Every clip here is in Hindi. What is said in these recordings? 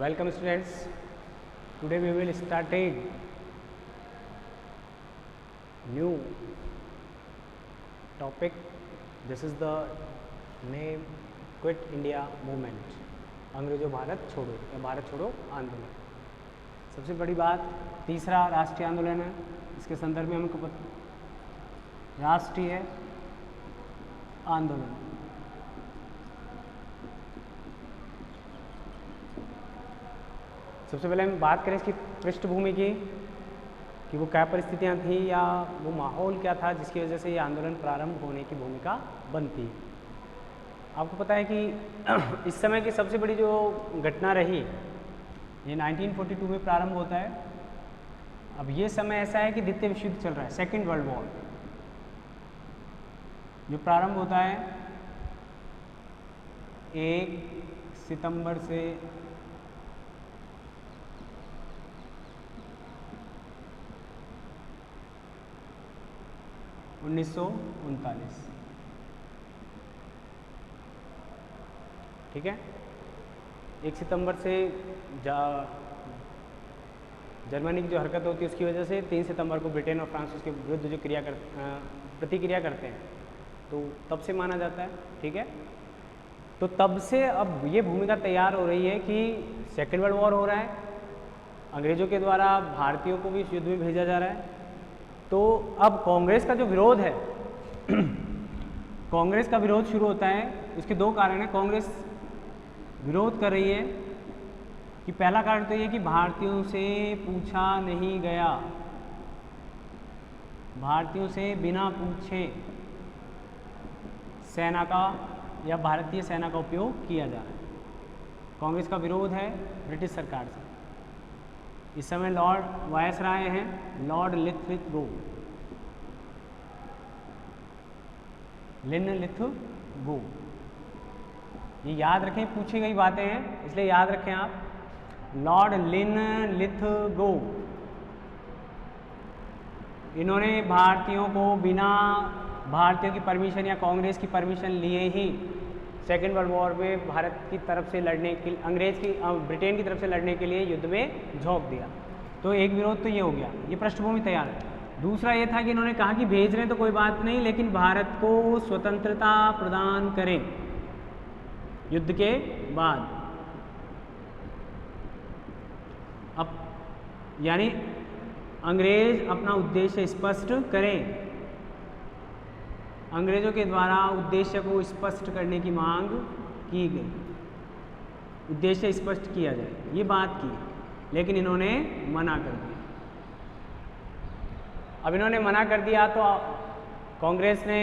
Welcome students. Today we will start a new topic. This is the name Quit India Movement. अंग्रेजों भारत छोड़ो या भारत छोड़ो आंदोलन। सबसे बड़ी बात, तीसरा राष्ट्रीय आंदोलन है। इसके संदर्भ में हमको राष्ट्रीय आंदोलन। सबसे पहले हम बात करें इसकी पृष्ठभूमि की कि वो क्या परिस्थितियाँ थी या वो माहौल क्या था जिसकी वजह से ये आंदोलन प्रारंभ होने की भूमिका बनती है। आपको पता है कि इस समय की सबसे बड़ी जो घटना रही ये 1942 में प्रारंभ होता है। अब ये समय ऐसा है कि द्वितीय विश्व युद्ध चल रहा है, सेकेंड वर्ल्ड वॉर जो प्रारंभ होता है 1 सितंबर से 1939। ठीक है, 1 सितंबर से जर्मनी की जो हरकत होती है उसकी वजह से 3 सितंबर को ब्रिटेन और फ्रांस उसके विरुद्ध जो प्रतिक्रिया करते हैं तो तब से माना जाता है। ठीक है, तो तब से अब ये भूमिका तैयार हो रही है कि सेकेंड वर्ल्ड वॉर हो रहा है, अंग्रेज़ों के द्वारा भारतीयों को भी इस युद्ध में भेजा जा रहा है। तो अब कांग्रेस का जो विरोध है कांग्रेस का विरोध शुरू होता है। इसके दो कारण हैं। कांग्रेस विरोध कर रही है कि पहला कारण तो ये कि भारतीयों से पूछा नहीं गया, भारतीयों से बिना पूछे सेना का या भारतीय सेना का उपयोग किया जा रहा है। कांग्रेस का विरोध है ब्रिटिश सरकार से। इस समय लॉर्ड वायसराय हैं, लॉर्ड लिथगो, लिथगो। ये याद रखें, पूछी गई बातें हैं इसलिए याद रखें आप। लॉर्ड लिथगो, इन्होंने भारतीयों को बिना भारतीयों की परमिशन या कांग्रेस की परमिशन लिए ही सेकेंड वर्ल्ड वॉर में भारत की तरफ से लड़ने के ब्रिटेन की तरफ से लड़ने के लिए युद्ध में झोंक दिया। तो एक विरोध तो ये हो गया, ये पृष्ठभूमि तैयार है। दूसरा ये था कि इन्होंने कहा कि भेज रहे हैं तो कोई बात नहीं, लेकिन भारत को स्वतंत्रता प्रदान करें युद्ध के बाद। अब यानी अंग्रेज अपना उद्देश्य स्पष्ट करें, अंग्रेजों के द्वारा उद्देश्य को स्पष्ट करने की मांग की गई, उद्देश्य स्पष्ट किया जाए, ये बात की, लेकिन इन्होंने मना कर दिया। अब इन्होंने मना कर दिया तो कांग्रेस ने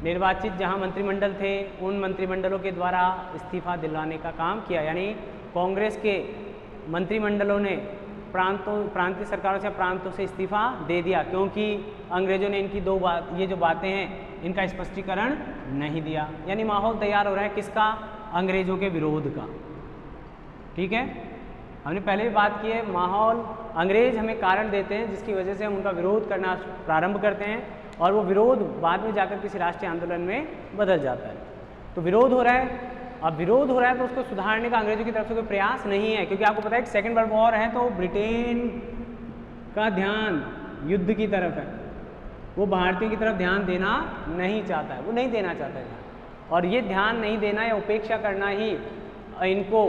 निर्वाचित जहां मंत्रिमंडल थे उन मंत्रिमंडलों के द्वारा इस्तीफा दिलाने का काम किया। यानी कांग्रेस के मंत्रिमंडलों ने प्रांतीय सरकारों से प्रांतों से इस्तीफा दे दिया, क्योंकि अंग्रेजों ने इनकी ये जो बातें हैं इनका स्पष्टीकरण नहीं दिया। यानी माहौल तैयार हो रहा है किसका? अंग्रेजों के विरोध का। ठीक है, हमने पहले भी बात की है, माहौल अंग्रेज हमें कारण देते हैं जिसकी वजह से हम उनका विरोध करना प्रारंभ करते हैं और वो विरोध बाद में जाकर किसी राष्ट्रीय आंदोलन में बदल जाता है। तो विरोध हो रहा है, अब विरोध हो रहा है तो उसको सुधारने का अंग्रेजों की तरफ से कोई प्रयास नहीं है, क्योंकि आपको पता है कि सेकेंड वर्ल्ड वॉर है तो ब्रिटेन का ध्यान युद्ध की तरफ है, वो भारतीयों की तरफ ध्यान देना नहीं चाहता है, वो नहीं देना चाहता है। और ये ध्यान नहीं देना या उपेक्षा करना ही इनको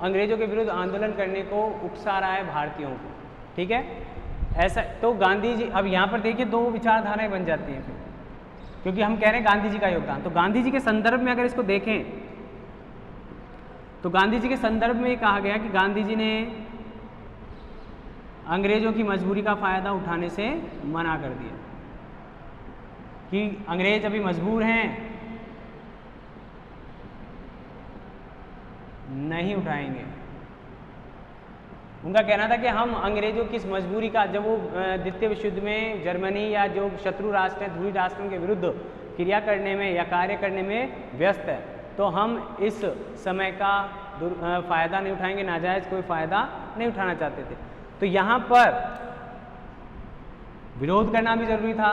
अंग्रेजों के विरुद्ध आंदोलन करने को उकसा रहा है भारतीयों को। ठीक है, ऐसा तो गांधी जी, अब यहाँ पर देखिए दो विचारधाराएं बन जाती हैं फिर, क्योंकि हम कह रहे हैं गांधी जी का योगदान। तो गांधी जी के संदर्भ में अगर इसको देखें तो गांधी जी के संदर्भ में कहा गया कि गांधी जी ने अंग्रेजों की मजबूरी का फायदा उठाने से मना कर दिया कि अंग्रेज अभी मजबूर हैं, नहीं उठाएंगे। उनका कहना था कि हम अंग्रेजों की इस मजबूरी का, जब वो द्वितीय विश्व युद्ध में जर्मनी या जो शत्रु राष्ट्र हैं ध्रुवी राष्ट्रों के विरुद्ध क्रिया करने में या कार्य करने में व्यस्त है, तो हम इस समय का फ़ायदा नहीं उठाएंगे, नाजायज़ कोई फ़ायदा नहीं उठाना चाहते थे। तो यहाँ पर विरोध करना भी जरूरी था,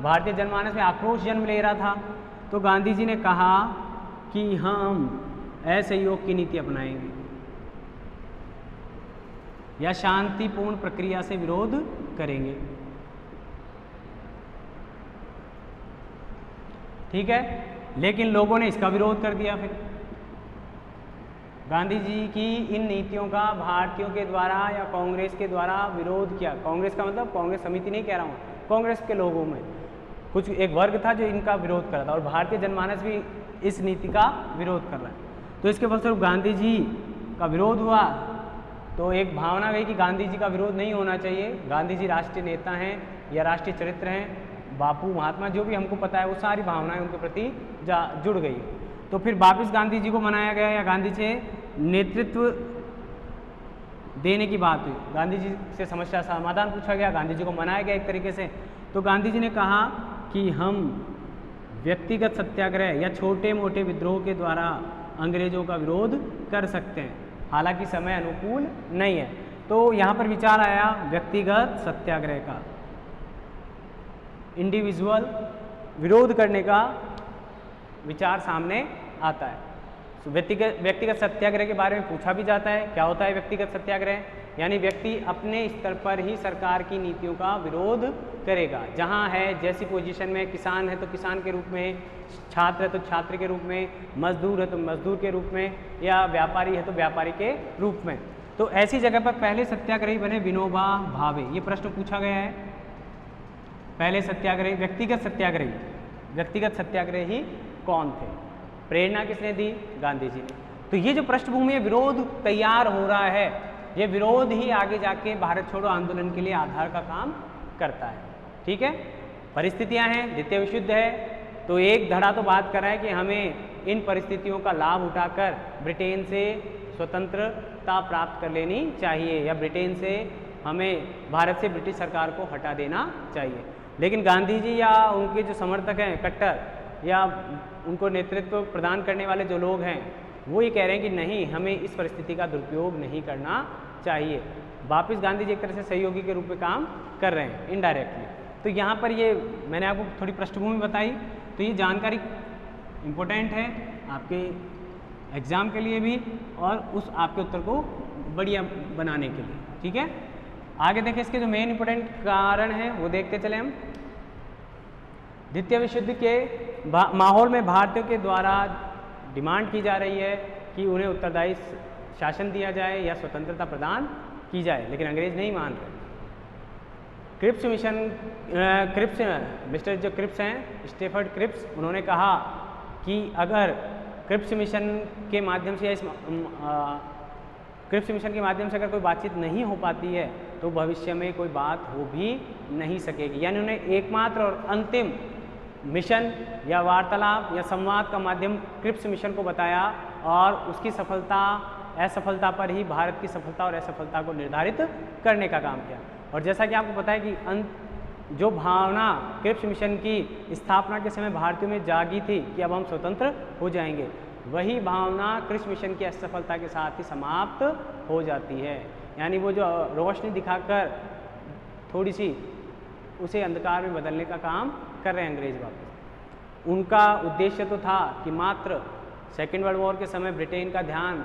भारतीय जनमानस में आक्रोश जन्म ले रहा था। तो गांधी जी ने कहा कि हम असहयोग की नीति अपनाएंगे। या शांतिपूर्ण प्रक्रिया से विरोध करेंगे। ठीक है, लेकिन लोगों ने इसका विरोध कर दिया। फिर गांधी जी की इन नीतियों का भारतीयों के द्वारा या कांग्रेस के द्वारा विरोध किया। कांग्रेस का मतलब कांग्रेस समिति नहीं कह रहा हूँ, कांग्रेस के लोगों में कुछ एक वर्ग था जो इनका विरोध कर रहा था, और भारतीय जनमानस भी इस नीति का विरोध कर रहा है। तो इसके फलस्वरूप गांधी जी का विरोध हुआ। तो एक भावना गई कि गांधी जी का विरोध नहीं होना चाहिए। गांधी जी राष्ट्रीय नेता हैं या राष्ट्रीय चरित्र हैं, बापू महात्मा जो भी हमको पता है, वो सारी भावनाएं उनके प्रति जुड़ गई। तो फिर वापस गांधी जी को मनाया गया या गांधी से नेतृत्व देने की बात हुई। गांधी जी से समस्या समाधान पूछा गया, गांधी जी को मनाया गया एक तरीके से। तो गांधी जी ने कहा कि हम व्यक्तिगत सत्याग्रह या छोटे मोटे विद्रोह के द्वारा अंग्रेजों का विरोध कर सकते हैं, हालांकि समय अनुकूल नहीं है। तो यहाँ पर विचार आया व्यक्तिगत सत्याग्रह का, इंडिविजुअल विरोध करने का विचार सामने आता है। तो व्यक्तिगत सत्याग्रह के बारे में पूछा भी जाता है, क्या होता है व्यक्तिगत सत्याग्रह? यानी व्यक्ति अपने स्तर पर ही सरकार की नीतियों का विरोध करेगा। जहाँ है जैसी पोजीशन में, किसान है तो किसान के रूप में, छात्र है तो छात्र के रूप में, मजदूर है तो मजदूर के रूप में, या व्यापारी है तो व्यापारी के रूप में। तो ऐसी जगह पर पहले सत्याग्रही बने विनोबा भावे। ये प्रश्न पूछा गया है, पहले सत्याग्रही व्यक्तिगत सत्याग्रही कौन थे? प्रेरणा किसने दी? गांधी जी ने। तो ये जो पृष्ठभूमि है, विरोध तैयार हो रहा है, ये विरोध ही आगे जाके भारत छोड़ो आंदोलन के लिए आधार का काम करता है। ठीक है, परिस्थितियां हैं, द्वितीय विश्व युद्ध है, तो एक धड़ा तो बात कर रहा है कि हमें इन परिस्थितियों का लाभ उठाकर ब्रिटेन से स्वतंत्रता प्राप्त कर लेनी चाहिए, या ब्रिटेन से हमें भारत से ब्रिटिश सरकार को हटा देना चाहिए। लेकिन गांधी जी या उनके जो समर्थक हैं कट्टर, या उनको नेतृत्व प्रदान करने वाले जो लोग हैं, वो ये कह रहे हैं कि नहीं, हमें इस परिस्थिति का दुरुपयोग नहीं करना चाहिए। वापस गांधी जी एक तरह से सहयोगी के रूप में काम कर रहे हैं इनडायरेक्टली। तो यहाँ पर ये मैंने आपको थोड़ी पृष्ठभूमि बताई, तो ये जानकारी इम्पोर्टेंट है आपके एग्ज़ाम के लिए भी और उस आपके उत्तर को बढ़िया बनाने के लिए। ठीक है, आगे देखें इसके जो मेन इम्पोर्टेंट कारण हैं वो देखते चले हम। द्वितीय विश्व युद्ध के माहौल में भारतीयों के द्वारा डिमांड की जा रही है कि उन्हें उत्तरदायी शासन दिया जाए या स्वतंत्रता प्रदान की जाए, लेकिन अंग्रेज नहीं मान रहे। मिस्टर जो क्रिप्स हैं, स्टेफर्ड क्रिप्स, उन्होंने कहा कि अगर क्रिप्स मिशन के माध्यम से अगर कोई बातचीत नहीं हो पाती है तो भविष्य में कोई बात हो भी नहीं सकेगी। यानी उन्हें एकमात्र और अंतिम मिशन या वार्तालाप या संवाद का माध्यम क्रिप्स मिशन को बताया, और उसकी सफलता असफलता पर ही भारत की सफलता और असफलता को निर्धारित करने का काम किया। और जैसा कि आपको पता है कि जो भावना क्रिप्स मिशन की स्थापना के समय भारतीयों में जागी थी कि अब हम स्वतंत्र हो जाएंगे, वही भावना क्रिप्स मिशन की असफलता के साथ ही समाप्त हो जाती है। यानी वो जो रोशनी दिखाकर थोड़ी सी उसे अंधकार में बदलने का काम कर रहे हैं अंग्रेज वापस। उनका उद्देश्य तो था कि मात्र सेकेंड वर्ल्ड वॉर के समय ब्रिटेन का ध्यान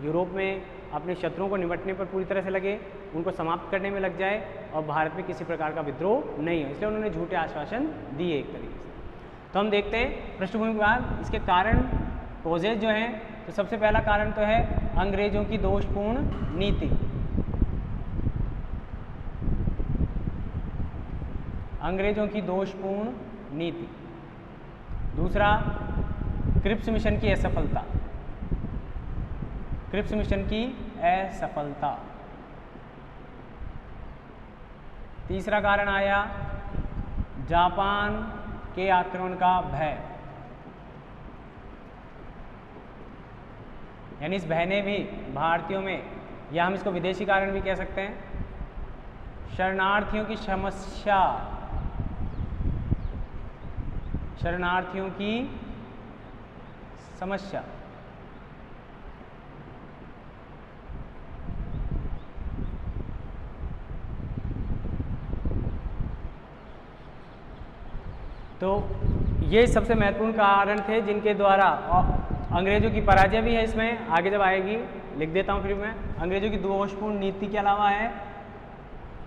यूरोप में अपने शत्रुओं को निपटने पर पूरी तरह से लगे, उनको समाप्त करने में लग जाए और भारत में किसी प्रकार का विद्रोह नहीं हो, इसलिए उन्होंने झूठे आश्वासन दिए एक तरीके से। तो हम देखते हैं पृष्ठभूमि के बाद इसके कारण कोजेज जो हैं। तो सबसे पहला कारण तो है अंग्रेजों की दोषपूर्ण नीति। अंग्रेजों की दोषपूर्ण नीति। दूसरा, क्रिप्स मिशन की असफलता। क्रिप्स मिशन की असफलता। तीसरा कारण आया जापान के आक्रमण का भय। यानी इस भय ने भी भारतीयों में, या हम इसको विदेशी कारण भी कह सकते हैं, शरणार्थियों की समस्या, शरणार्थियों की समस्या। तो ये सबसे महत्वपूर्ण कारण थे जिनके द्वारा अंग्रेजों की पराजय भी है इसमें आगे जब आएगी, लिख देता हूँ फिर मैं। अंग्रेजों की दोषपूर्ण नीति के अलावा है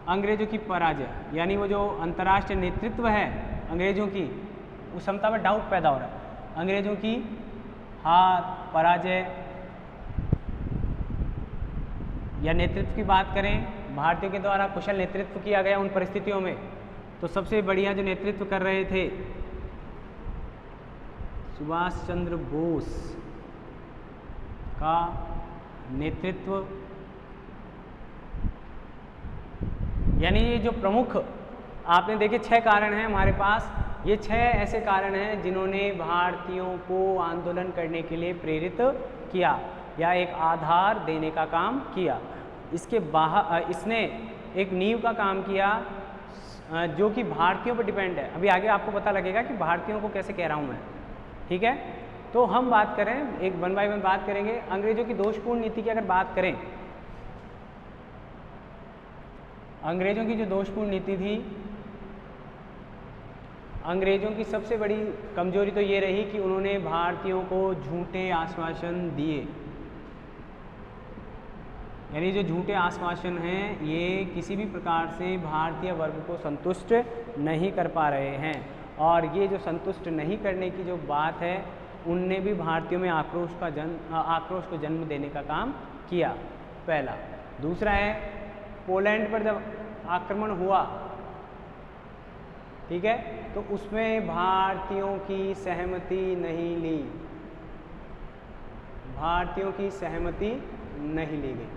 अंग्रेजों की पराजय, यानी वो जो अंतर्राष्ट्रीय नेतृत्व है अंग्रेजों की, उस क्षमता पर डाउट पैदा हो रहा है। अंग्रेजों की हार, पराजय या नेतृत्व की बात करें, भारतीयों के द्वारा कुशल नेतृत्व किया गया उन परिस्थितियों में, तो सबसे बढ़िया जो नेतृत्व कर रहे थे सुभाष चंद्र बोस का नेतृत्व, यानी ये जो प्रमुख आपने देखे 6 कारण हैं हमारे पास, ये 6 ऐसे कारण हैं जिन्होंने भारतीयों को आंदोलन करने के लिए प्रेरित किया या एक आधार देने का काम किया। इसके बाहर इसने एक नींव का काम किया जो कि भारतीयों पर डिपेंड है। अभी आगे आपको पता लगेगा कि भारतीयों को कैसे कह रहा हूँ मैं, ठीक है। तो हम बात करें, एक वन बाय वन बात करेंगे। अंग्रेजों की दोषपूर्ण नीति की अगर बात करें, अंग्रेजों की जो दोषपूर्ण नीति थी, अंग्रेजों की सबसे बड़ी कमजोरी तो ये रही कि उन्होंने भारतीयों को झूठे आश्वासन दिए। यानी जो झूठे आश्वासन हैं ये किसी भी प्रकार से भारतीय वर्ग को संतुष्ट नहीं कर पा रहे हैं, और ये जो संतुष्ट नहीं करने की जो बात है उनने भी भारतीयों में आक्रोश को जन्म देने का काम किया, पहला। दूसरा है, पोलैंड पर जब आक्रमण हुआ, ठीक है, तो उसमें भारतीयों की सहमति नहीं ली, भारतीयों की सहमति नहीं ली गई।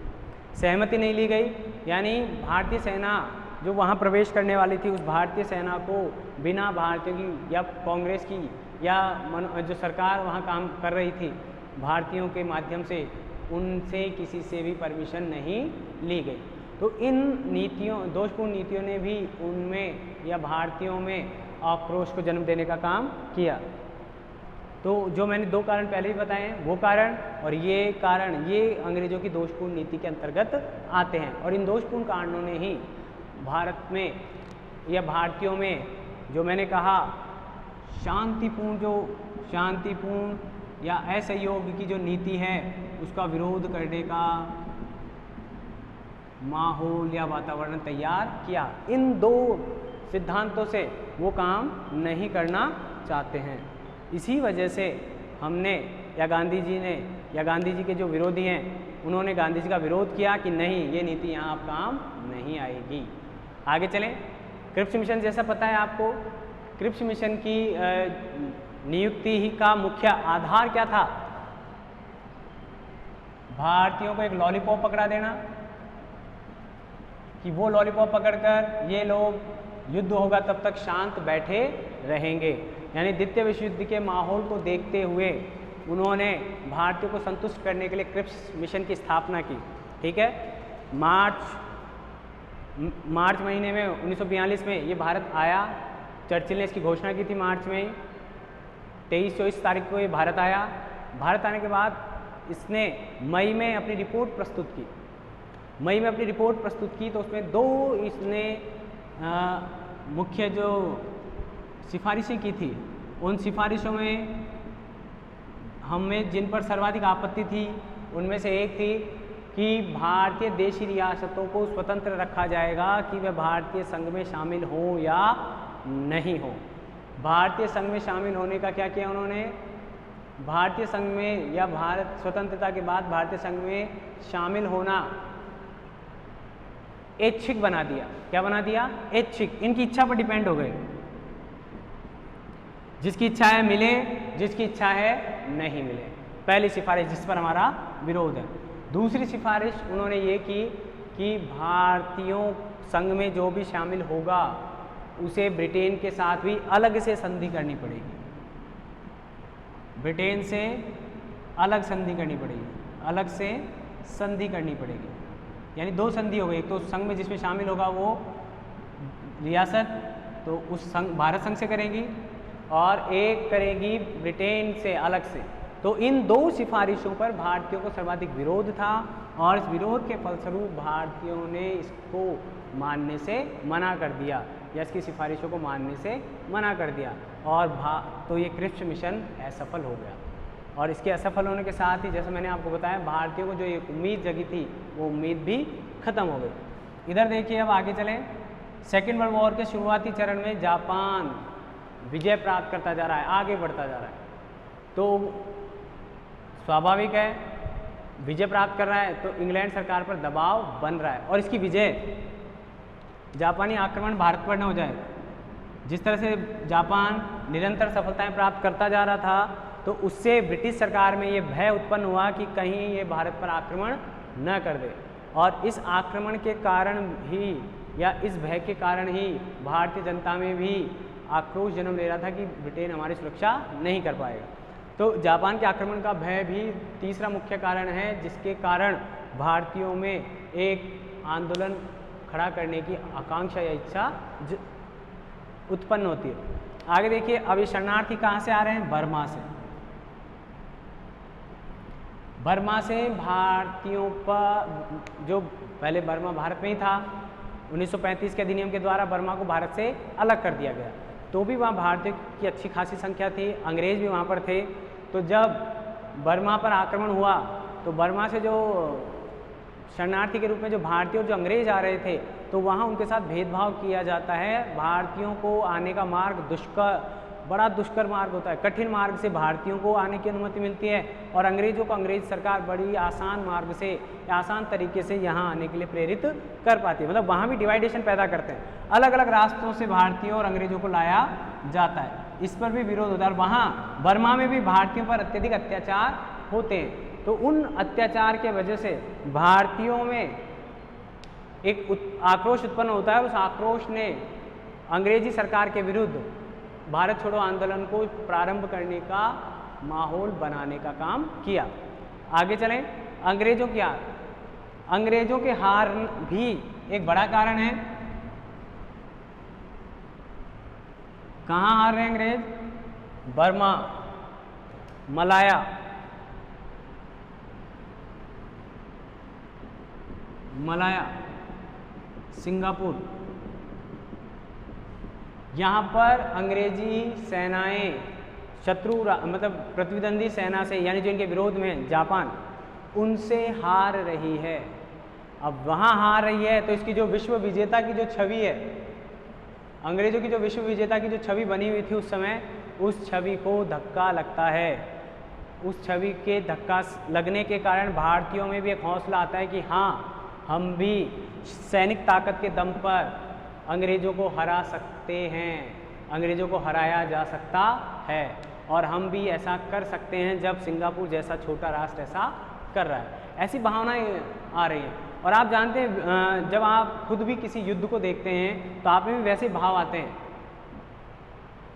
सहमति नहीं ली गई यानी भारतीय सेना जो वहाँ प्रवेश करने वाली थी, उस भारतीय सेना को बिना भारतीयों की या कांग्रेस की या जो सरकार वहाँ काम कर रही थी भारतीयों के माध्यम से, उनसे किसी से भी परमिशन नहीं ली गई। तो इन नीतियों, दोषपूर्ण नीतियों ने भी उनमें या भारतीयों में आक्रोश को जन्म देने का काम किया। तो जो मैंने 2 कारण पहले ही बताए हैं, वो कारण और ये कारण, ये अंग्रेजों की दोषपूर्ण नीति के अंतर्गत आते हैं। और इन दोषपूर्ण कारणों ने ही भारत में या भारतीयों में जो मैंने कहा शांतिपूर्ण या असहयोग की जो नीति है उसका विरोध करने का माहौल या वातावरण तैयार किया। इन 2 सिद्धांतों से वो काम नहीं करना चाहते हैं। इसी वजह से हमने या गांधी जी ने या गांधी जी के जो विरोधी हैं उन्होंने गांधी जी का विरोध किया कि नहीं, ये नीति यहाँ अब काम नहीं आएगी। आगे चलें। क्रिप्स मिशन जैसा पता है आपको, क्रिप्स मिशन की नियुक्ति ही का मुख्य आधार क्या था? भारतीयों को एक लॉलीपॉप पकड़ा देना कि वो लॉलीपॉप पकड़कर ये लोग युद्ध होगा तब तक शांत बैठे रहेंगे। यानी द्वितीय विश्व युद्ध के माहौल को देखते हुए उन्होंने भारतीयों को संतुष्ट करने के लिए क्रिप्स मिशन की स्थापना की। ठीक है, मार्च महीने में 1942 में ये भारत आया। चर्चिल ने इसकी घोषणा की थी मार्च में, 23-24 तारीख को ये भारत आया। भारत आने के बाद इसने मई में अपनी रिपोर्ट प्रस्तुत की। मई में अपनी रिपोर्ट प्रस्तुत की तो उसमें 2 इसने मुख्य जो सिफारिशें की थी, उन सिफारिशों में हमें जिन पर सर्वाधिक आपत्ति थी उनमें से एक थी कि भारतीय देशी रियासतों को स्वतंत्र रखा जाएगा कि वे भारतीय संघ में शामिल हों या नहीं हो। भारतीय संघ में शामिल होने का क्या किया उन्होंने? भारतीय संघ में या भारत स्वतंत्रता के बाद भारतीय संघ में शामिल होना ऐच्छिक बना दिया। क्या बना दिया? ऐच्छिक। इनकी इच्छा पर डिपेंड हो गए। जिसकी इच्छा है मिले, जिसकी इच्छा है नहीं मिले। पहली सिफारिश जिस पर हमारा विरोध है। दूसरी सिफारिश उन्होंने ये की कि भारतीयों संघ में जो भी शामिल होगा उसे ब्रिटेन के साथ भी अलग से संधि करनी पड़ेगी। ब्रिटेन से अलग संधि करनी पड़ेगी, अलग से संधि करनी पड़ेगी। यानी 2 संधि हो गई। एक तो संघ में जिसमें शामिल होगा वो रियासत तो उस संघ भारत संघ से करेगी, और एक करेगी ब्रिटेन से अलग से। तो इन 2 सिफारिशों पर भारतीयों को सर्वाधिक विरोध था, और इस विरोध के फलस्वरूप भारतीयों ने इसको मानने से मना कर दिया या इसकी सिफारिशों को मानने से मना कर दिया, और तो ये क्रिप्स मिशन असफल हो गया। और इसके असफल होने के साथ ही जैसे मैंने आपको बताया भारतीयों को जो एक उम्मीद जगी थी वो उम्मीद भी खत्म हो गई। इधर देखिए अब आगे चलें। सेकेंड वर्ल्ड वॉर के शुरुआती चरण में जापान विजय प्राप्त करता जा रहा है, आगे बढ़ता जा रहा है, तो स्वाभाविक है विजय प्राप्त कर रहा है तो इंग्लैंड सरकार पर दबाव बन रहा है और इसकी विजय जापानी आक्रमण भारत पर न हो जाए। जिस तरह से जापान निरंतर सफलताएं प्राप्त करता जा रहा था तो उससे ब्रिटिश सरकार में ये भय उत्पन्न हुआ कि कहीं ये भारत पर आक्रमण न कर दे, और इस आक्रमण के कारण ही या इस भय के कारण ही भारतीय जनता में भी आक्रोश जन्म ले रहा था कि ब्रिटेन हमारी सुरक्षा नहीं कर पाएगा। तो जापान के आक्रमण का भय भी तीसरा मुख्य कारण है जिसके कारण भारतीयों में एक आंदोलन खड़ा करने की आकांक्षा या इच्छा उत्पन्न होती है। आगे देखिए अब ये शरणार्थी कहाँ से आ रहे हैं? बर्मा से। बर्मा से भारतीयों पर, जो पहले बर्मा भारत में ही था, 1935 के अधिनियम के द्वारा बर्मा को भारत से अलग कर दिया गया, तो भी वहाँ भारतीयों की अच्छी खासी संख्या थी, अंग्रेज भी वहाँ पर थे। तो जब बर्मा पर आक्रमण हुआ तो बर्मा से जो शरणार्थी के रूप में जो भारतीय और जो अंग्रेज आ रहे थे तो वहाँ उनके साथ भेदभाव किया जाता है। भारतीयों को आने का मार्ग बड़ा दुष्कर मार्ग होता है, कठिन मार्ग से भारतीयों को आने की अनुमति मिलती है और अंग्रेजों को अंग्रेज सरकार बड़ी आसान मार्ग से, आसान तरीके से यहाँ आने के लिए प्रेरित कर पाती है। मतलब वहाँ भी डिवाइडेशन पैदा करते हैं, अलग अलग रास्तों से भारतीयों और अंग्रेजों को लाया जाता है, इस पर भी विरोध होता है। वहाँ बर्मा में भी भारतीयों पर अत्यधिक अत्याचार होते हैं, तो उन अत्याचार के वजह से भारतीयों में एक आक्रोश उत्पन्न होता है। उस आक्रोश ने अंग्रेजी सरकार के विरुद्ध भारत छोड़ो आंदोलन को प्रारंभ करने का माहौल बनाने का काम किया। आगे चलें। अंग्रेजों के हार भी एक बड़ा कारण है। कहाँ हार रहे हैं अंग्रेज? बर्मा, मलाया, सिंगापुर, यहाँ पर अंग्रेजी सेनाएं शत्रु मतलब प्रतिद्वंदी सेना से, यानी जो इनके विरोध में जापान, उनसे हार रही है। अब वहाँ हार रही है तो इसकी जो विश्व विजेता की जो छवि है, अंग्रेजों की जो विश्व विजेता की जो छवि बनी हुई थी उस समय, उस छवि को धक्का लगता है। उस छवि के धक्का लगने के कारण भारतीयों में भी एक हौसला आता है कि हाँ, हम भी सैनिक ताकत के दम पर अंग्रेजों को हरा सकते हैं, अंग्रेजों को हराया जा सकता है और हम भी ऐसा कर सकते हैं जब सिंगापुर जैसा छोटा राष्ट्र ऐसा कर रहा है। ऐसी भावनाएं आ रही हैं। और आप जानते हैं जब आप खुद भी किसी युद्ध को देखते हैं तो आप में भी वैसे भाव आते हैं।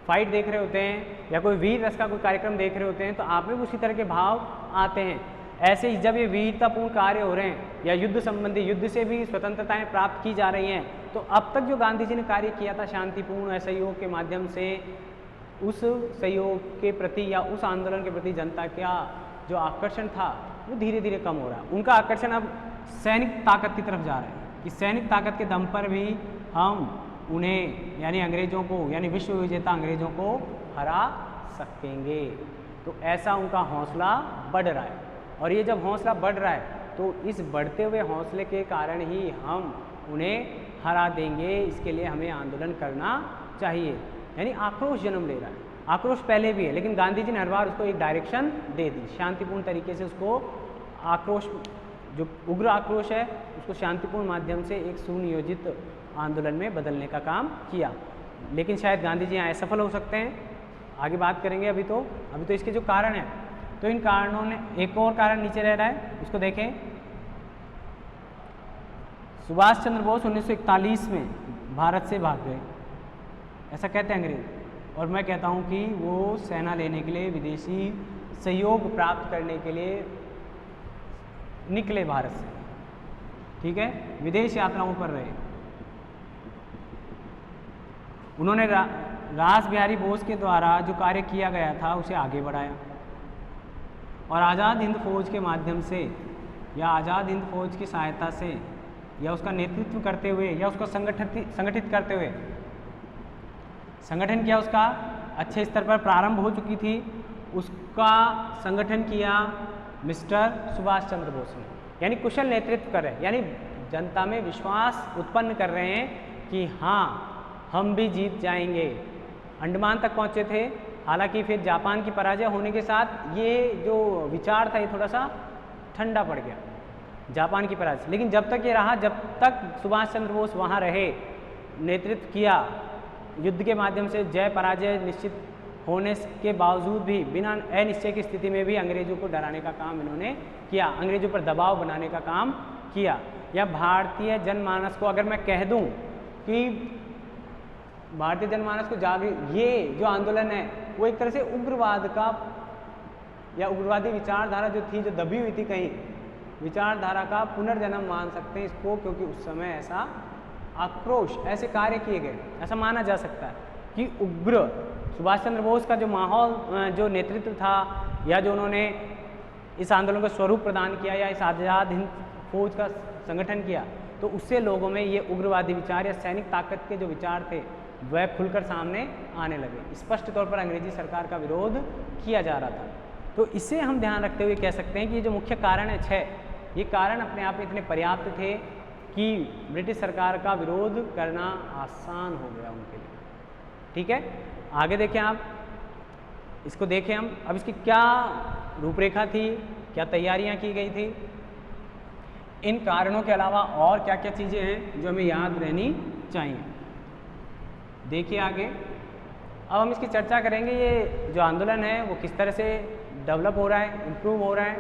फाइट देख रहे होते हैं या कोई वीर रस का कोई कार्यक्रम देख रहे होते हैं तो आप में भी उसी तरह के भाव आते हैं। ऐसे ही जब ये वीरतापूर्ण कार्य हो रहे हैं या युद्ध संबंधी, युद्ध से भी स्वतंत्रताएं प्राप्त की जा रही हैं, तो अब तक जो गांधी जी ने कार्य किया था शांतिपूर्ण असहयोग के माध्यम से, उस सहयोग के प्रति या उस आंदोलन के प्रति जनता का जो आकर्षण था वो धीरे धीरे कम हो रहा है। उनका आकर्षण अब सैनिक ताकत की तरफ जा रहा है कि सैनिक ताकत के दम पर भी हम उन्हें, यानी अंग्रेजों को, यानी विश्व विजेता अंग्रेजों को हरा सकेंगे। तो ऐसा उनका हौसला बढ़ रहा है और ये जब हौसला बढ़ रहा है तो इस बढ़ते हुए हौसले के कारण ही हम उन्हें हरा देंगे। इसके लिए हमें आंदोलन करना चाहिए, यानी आक्रोश जन्म ले रहा है। आक्रोश पहले भी है लेकिन गांधी जी ने हर बार उसको एक डायरेक्शन दे दी, शांतिपूर्ण तरीके से उसको आक्रोश, जो उग्र आक्रोश है उसको शांतिपूर्ण माध्यम से एक सुनियोजित आंदोलन में बदलने का काम किया। लेकिन शायद गांधी जी यहाँ असफल हो सकते हैं, आगे बात करेंगे। अभी तो इसके जो कारण हैं, तो इन कारणों ने, एक और कारण नीचे रह रहा है, उसको देखें। सुभाष चंद्र बोस 1941 में भारत से भाग गए, ऐसा कहते हैं अंग्रेज, और मैं कहता हूँ कि वो सेना लेने के लिए, विदेशी सहयोग प्राप्त करने के लिए निकले भारत से, ठीक है, विदेश यात्राओं पर रहे। उन्होंने रास बिहारी बोस के द्वारा जो कार्य किया गया था उसे आगे बढ़ाया और आज़ाद हिंद फौज के माध्यम से या आज़ाद हिंद फौज की सहायता से या उसका नेतृत्व करते हुए या उसको संगठित करते हुए, संगठन किया उसका अच्छे स्तर पर प्रारंभ हो चुकी थी, उसका संगठन किया मिस्टर सुभाष चंद्र बोस ने, यानी कुशल नेतृत्व कर रहे हैं, यानी जनता में विश्वास उत्पन्न कर रहे हैं कि हाँ हम भी जीत जाएंगे। अंडमान तक पहुँचे थे, हालांकि फिर जापान की पराजय होने के साथ ये जो विचार था ये थोड़ा सा ठंडा पड़ गया, जापान की पराजय। लेकिन जब तक ये रहा, जब तक सुभाष चंद्र बोस वहाँ रहे, नेतृत्व किया, युद्ध के माध्यम से जय पराजय निश्चित होने के बावजूद भी बिना अनिश्चय की स्थिति में भी अंग्रेजों को डराने का काम इन्होंने किया, अंग्रेजों पर दबाव बनाने का काम किया। या भारतीय जनमानस को अगर मैं कह दूं कि भारतीय जनमानस को ये जो आंदोलन है वो एक तरह से उग्रवाद का या उग्रवादी विचारधारा जो थी, जो दबी हुई थी कहीं, विचारधारा का पुनर्जन्म मान सकते हैं इसको, क्योंकि उस समय ऐसा आक्रोश, ऐसे कार्य किए गए, ऐसा माना जा सकता है कि उग्र सुभाष चंद्र बोस का जो माहौल, जो नेतृत्व था, या जो उन्होंने इस आंदोलन को स्वरूप प्रदान किया, या इस आज़ाद हिंद फौज का संगठन किया, तो उससे लोगों में ये उग्रवादी विचार या सैनिक ताकत के जो विचार थे वह खुलकर सामने आने लगे। स्पष्ट तौर पर अंग्रेजी सरकार का विरोध किया जा रहा था। तो इसे हम ध्यान रखते हुए कह सकते हैं कि ये जो मुख्य कारण है 6, ये कारण अपने आप में इतने पर्याप्त थे कि ब्रिटिश सरकार का विरोध करना आसान हो गया उनके लिए। ठीक है, आगे देखें आप, इसको देखें हम, अब इसकी क्या रूपरेखा थी, क्या तैयारियां की गई थी, इन कारणों के अलावा और क्या क्या चीज़ें हैं जो हमें याद रहनी चाहिए। देखिए आगे, अब हम इसकी चर्चा करेंगे, ये जो आंदोलन है वो किस तरह से डेवलप हो रहा है, इम्प्रूव हो रहा है।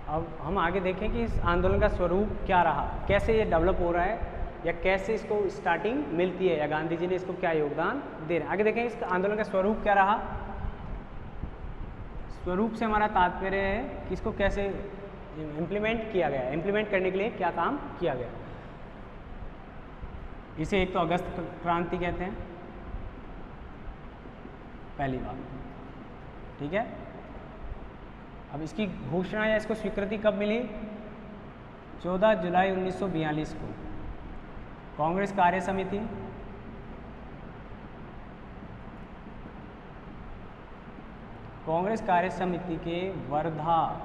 अब हम आगे देखें कि इस आंदोलन का स्वरूप क्या रहा, कैसे ये डेवलप हो रहा है, या कैसे इसको स्टार्टिंग मिलती है, या गांधी जी ने इसको क्या योगदान दे रहे हैं। आगे देखें इस आंदोलन का स्वरूप क्या रहा। स्वरूप से हमारा तात्पर्य है कि इसको कैसे इम्प्लीमेंट किया गया, इम्प्लीमेंट करने के लिए क्या काम किया गया। इसे एक तो अगस्त क्रांति कहते हैं, पहली बात, ठीक है। अब इसकी घोषणा या इसको स्वीकृति कब मिली? 14 जुलाई 1942 को कांग्रेस कार्य समिति के वर्धा,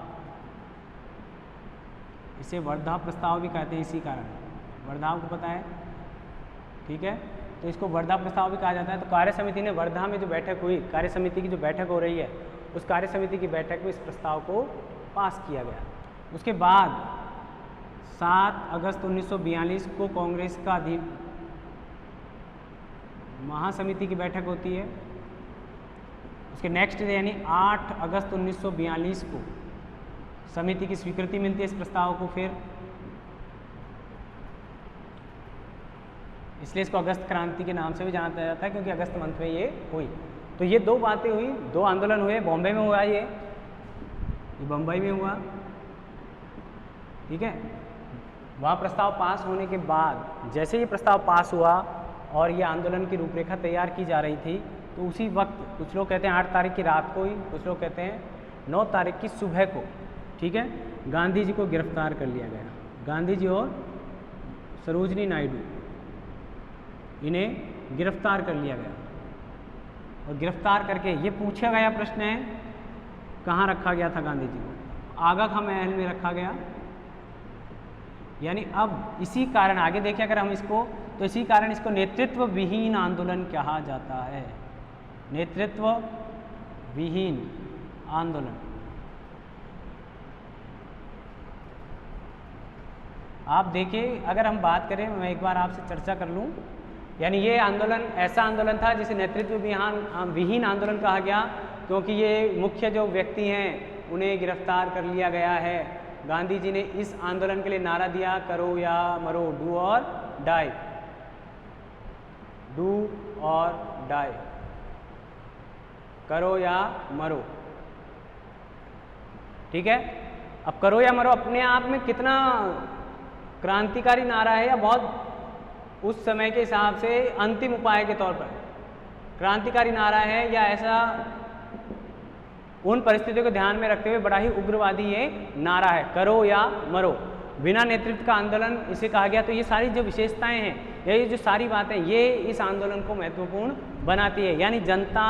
इसे वर्धा प्रस्ताव भी कहते हैं, इसी कारण वर्धा को पता है, ठीक है, तो इसको वर्धा प्रस्ताव भी कहा जाता है। तो कार्य समिति ने वर्धा में जो बैठक हुई, कार्य समिति की जो बैठक हो रही है, उस कार्य समिति की बैठक में इस प्रस्ताव को पास किया गया। उसके बाद 7 अगस्त 1942 को कांग्रेस का महासमिति की बैठक होती है। उसके नेक्स्ट डे यानी 8 अगस्त 1942 को समिति की स्वीकृति मिलती है इस प्रस्ताव को। फिर इसलिए इसको अगस्त क्रांति के नाम से भी जाना जाता है, क्योंकि अगस्त मंथ में ये हुई। तो ये दो बातें हुई, दो आंदोलन हुए। बॉम्बे में हुआ ये बम्बई में हुआ, ठीक है। वहाँ प्रस्ताव पास होने के बाद, जैसे ये प्रस्ताव पास हुआ और ये आंदोलन की रूपरेखा तैयार की जा रही थी, तो उसी वक्त कुछ लोग कहते हैं 8 तारीख की रात को ही, कुछ लोग कहते हैं 9 तारीख की सुबह को, ठीक है, गांधी जी को गिरफ्तार कर लिया गया। गांधी जी और सरोजनी नायडू, इन्हें गिरफ्तार कर लिया गया। और गिरफ्तार करके ये पूछा गया प्रश्न है, कहाँ रखा गया था गांधी जी को? आगा खां महल में रखा गया। यानी अब इसी कारण, आगे देखिए अगर हम इसको, तो इसी कारण इसको नेतृत्व विहीन आंदोलन कहा जाता है। नेतृत्व विहीन आंदोलन। आप देखिए, अगर हम बात करें, मैं एक बार आपसे चर्चा कर लूँ, यानी ये आंदोलन ऐसा आंदोलन था जिसे नेतृत्व विहीन आंदोलन कहा गया, क्योंकि ये मुख्य जो व्यक्ति हैं उन्हें गिरफ्तार कर लिया गया है। गांधी जी ने इस आंदोलन के लिए नारा दिया, करो या मरो, डू और डाई, डू और डाई, करो या मरो, ठीक है। अब करो या मरो अपने आप में कितना क्रांतिकारी नारा है, या बहुत उस समय के हिसाब से अंतिम उपाय के तौर पर क्रांतिकारी नारा है, या ऐसा उन परिस्थितियों को ध्यान में रखते हुए बड़ा ही उग्रवादी ये नारा है, करो या मरो, बिना नेतृत्व का आंदोलन इसे कहा गया। तो ये सारी जो विशेषताएं हैं, ये जो सारी बातें, ये इस आंदोलन को महत्वपूर्ण बनाती है। यानी जनता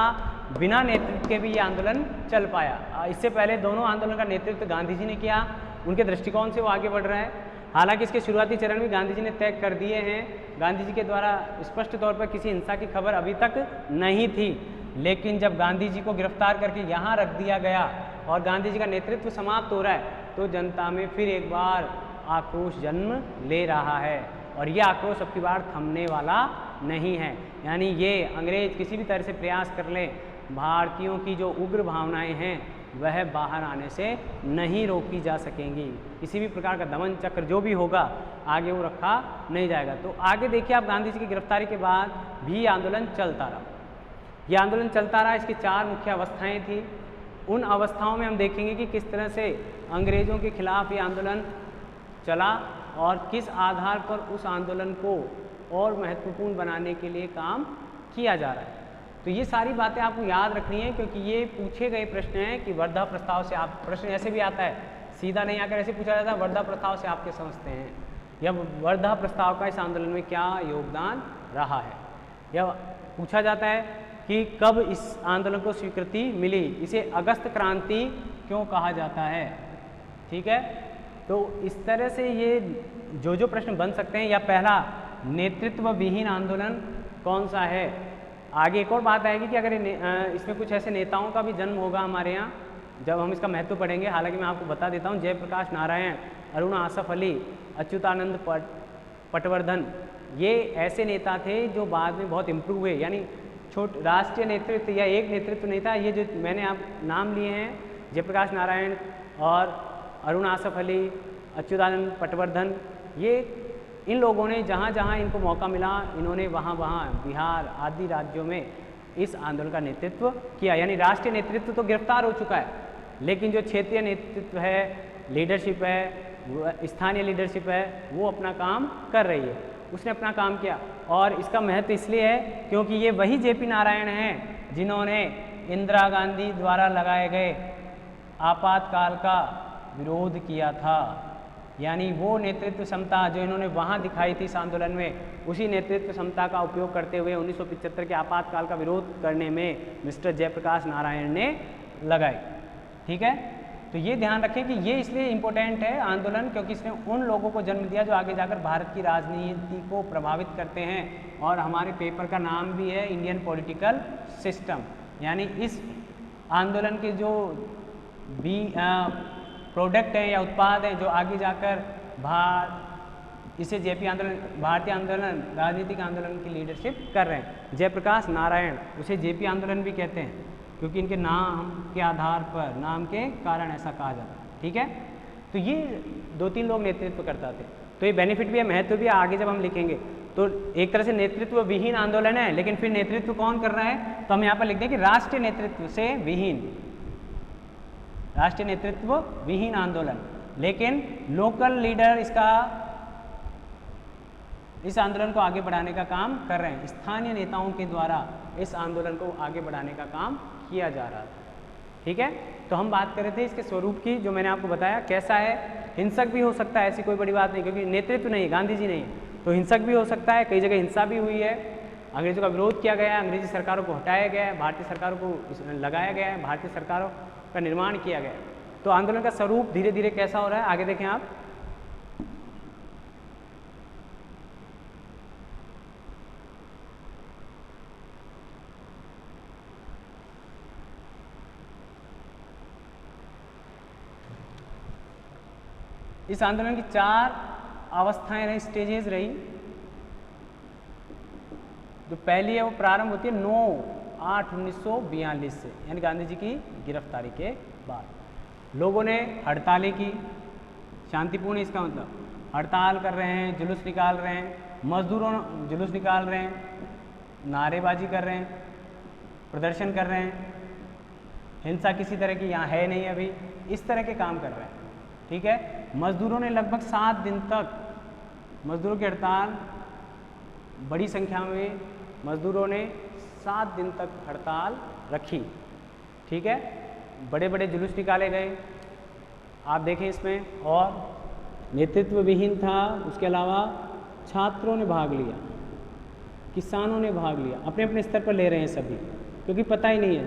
बिना नेतृत्व के भी ये आंदोलन चल पाया। इससे पहले दोनों आंदोलन का नेतृत्व गांधी जी ने किया, उनके दृष्टिकोण से वो आगे बढ़ रहा है। हालांकि इसके शुरुआती चरण भी गांधी जी ने तय कर दिए हैं, गांधी जी के द्वारा स्पष्ट तौर पर किसी हिंसा की खबर अभी तक नहीं थी, लेकिन जब गांधी जी को गिरफ्तार करके यहाँ रख दिया गया और गांधी जी का नेतृत्व समाप्त हो रहा है, तो जनता में फिर एक बार आक्रोश जन्म ले रहा है और ये आक्रोश अब की बार थमने वाला नहीं है। यानी ये अंग्रेज किसी भी तरह से प्रयास कर लें, भारतीयों की जो उग्र भावनाएं हैं वह बाहर आने से नहीं रोकी जा सकेंगी। किसी भी प्रकार का दमन चक्र जो भी होगा आगे वो रखा नहीं जाएगा। तो आगे देखिए आप, गांधी जी की गिरफ्तारी के बाद भी आंदोलन चलता रहा। ये आंदोलन चलता रहा, इसकी 4 मुख्य अवस्थाएं थी। उन अवस्थाओं में हम देखेंगे कि किस तरह से अंग्रेज़ों के खिलाफ ये आंदोलन चला और किस आधार पर उस आंदोलन को और महत्वपूर्ण बनाने के लिए काम किया जा रहा है। तो ये सारी बातें आपको याद रखनी है, क्योंकि ये पूछे गए प्रश्न हैं कि वर्धा प्रस्ताव से आप, प्रश्न ऐसे भी आता है, सीधा नहीं आकर ऐसे पूछा जाता है वर्धा प्रस्ताव से आप क्या समझते हैं, या वर्धा प्रस्ताव का इस आंदोलन में क्या योगदान रहा है, या पूछा जाता है कि कब इस आंदोलन को स्वीकृति मिली, इसे अगस्त क्रांति क्यों कहा जाता है। ठीक है, तो इस तरह से ये जो प्रश्न बन सकते हैं। या पहला, नेतृत्व विहीन आंदोलन कौन सा है। आगे एक और बात आएगी कि अगर इसमें कुछ ऐसे नेताओं का भी जन्म होगा हमारे यहाँ, जब हम इसका महत्व पढ़ेंगे। हालांकि मैं आपको बता देता हूँ, जयप्रकाश नारायण, अरुण आसफ अली, अच्युतानंद पटवर्धन, ये ऐसे नेता थे जो बाद में बहुत इम्प्रूव हुए। यानी राष्ट्रीय नेतृत्व या एक नेतृत्व नहीं था, ये जो मैंने आप नाम लिए हैं, जयप्रकाश नारायण और अरुण आसफ अली, अच्युतानंद पटवर्धन, ये इन लोगों ने जहाँ जहाँ इनको मौका मिला, इन्होंने वहाँ बिहार आदि राज्यों में इस आंदोलन का नेतृत्व किया। यानी राष्ट्रीय नेतृत्व तो गिरफ्तार हो चुका है, लेकिन जो क्षेत्रीय नेतृत्व है, लीडरशिप है, स्थानीय लीडरशिप है, वो अपना काम कर रही है। उसने अपना काम किया और इसका महत्व इसलिए है क्योंकि ये वही जेपी नारायण हैं जिन्होंने इंदिरा गांधी द्वारा लगाए गए आपातकाल का विरोध किया था। यानी वो नेतृत्व क्षमता जो इन्होंने वहाँ दिखाई थी इस आंदोलन में, उसी नेतृत्व क्षमता का उपयोग करते हुए 1975 के आपातकाल का विरोध करने में मिस्टर जयप्रकाश नारायण ने लगाई। ठीक है, तो ये ध्यान रखें कि ये इसलिए इम्पोर्टेंट है आंदोलन, क्योंकि इसने उन लोगों को जन्म दिया जो आगे जाकर भारत की राजनीति को प्रभावित करते हैं। और हमारे पेपर का नाम भी है इंडियन पॉलिटिकल सिस्टम। यानी इस आंदोलन के जो भी प्रोडक्ट हैं या उत्पाद हैं जो आगे जाकर इसे जेपी आंदोलन, भारतीय आंदोलन, राजनीतिक आंदोलन की लीडरशिप कर रहे हैं। जयप्रकाश नारायण, उसे जेपी आंदोलन भी कहते हैं क्योंकि इनके नाम के आधार पर, नाम के कारण ऐसा कहा जाता है। ठीक है, तो ये 2-3 लोग नेतृत्व करते थे। तो ये बेनिफिट भी है, महत्व भी है। आगे जब हम लिखेंगे तो एक तरह से नेतृत्व विहीन आंदोलन है, लेकिन फिर नेतृत्व कौन कर रहा है, तो हम यहाँ पर लिख दें कि राष्ट्रीय नेतृत्व से विहीन, राष्ट्रीय नेतृत्व विहीन आंदोलन, लेकिन लोकल लीडर इस आंदोलन को आगे बढ़ाने का काम कर रहे हैं। स्थानीय नेताओं के द्वारा इस आंदोलन को आगे बढ़ाने का काम किया जा रहा था। ठीक है, तो हम बात कर रहे थे इसके स्वरूप की, जो मैंने आपको बताया कैसा है। हिंसक भी हो सकता है, ऐसी कोई बड़ी बात नहीं, क्योंकि नेतृत्व नहीं, गांधी जी नहीं, तो हिंसक भी हो सकता है। कई जगह हिंसा भी हुई है, अंग्रेजों का विरोध किया गया है, अंग्रेजी सरकारों को हटाया गया है, भारतीय सरकारों को लगाया गया है, भारतीय सरकारों का निर्माण किया गया। तो आंदोलन का स्वरूप धीरे धीरे कैसा हो रहा है, आगे देखें आप। इस आंदोलन की 4 अवस्थाएं रही, स्टेजेस रही। जो पहली है वो प्रारंभ होती है 9/8/1942 से, यानी गांधी जी की गिरफ्तारी के बाद। लोगों ने हड़तालें की, शांतिपूर्ण, इसका मतलब हड़ताल कर रहे हैं, जुलूस निकाल रहे हैं, मजदूरों जुलूस निकाल रहे हैं, नारेबाजी कर रहे हैं, प्रदर्शन कर रहे हैं, हिंसा किसी तरह की यहाँ है नहीं अभी, इस तरह के काम कर रहे हैं। ठीक है, मजदूरों ने लगभग 7 दिन तक, मजदूरों की हड़ताल, बड़ी संख्या में मजदूरों ने 7 दिन तक हड़ताल रखी। ठीक है, बड़े बड़े जुलूस निकाले गए, आप देखें इसमें। और नेतृत्व विहीन था, उसके अलावा छात्रों ने भाग लिया, किसानों ने भाग लिया, अपने अपने स्तर पर ले रहे हैं सभी। क्योंकि पता ही नहीं है,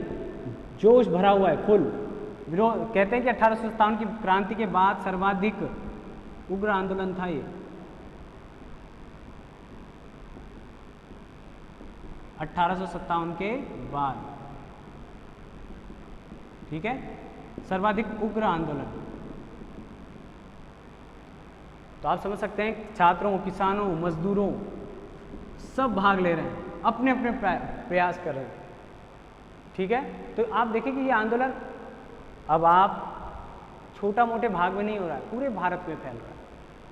जोश भरा हुआ है फुल विरोध। कहते हैं कि 1857 की क्रांति के बाद सर्वाधिक उग्र आंदोलन था ये। 1857 के बाद, ठीक है, सर्वाधिक उग्र आंदोलन। तो आप समझ सकते हैं छात्रों, किसानों, मजदूरों सब भाग ले रहे हैं, अपने अपने प्रयास कर रहे हैं, ठीक है। तो आप देखिए कि ये आंदोलन अब आप छोटा मोटे भाग में नहीं हो रहा है, पूरे भारत में फैल रहा है।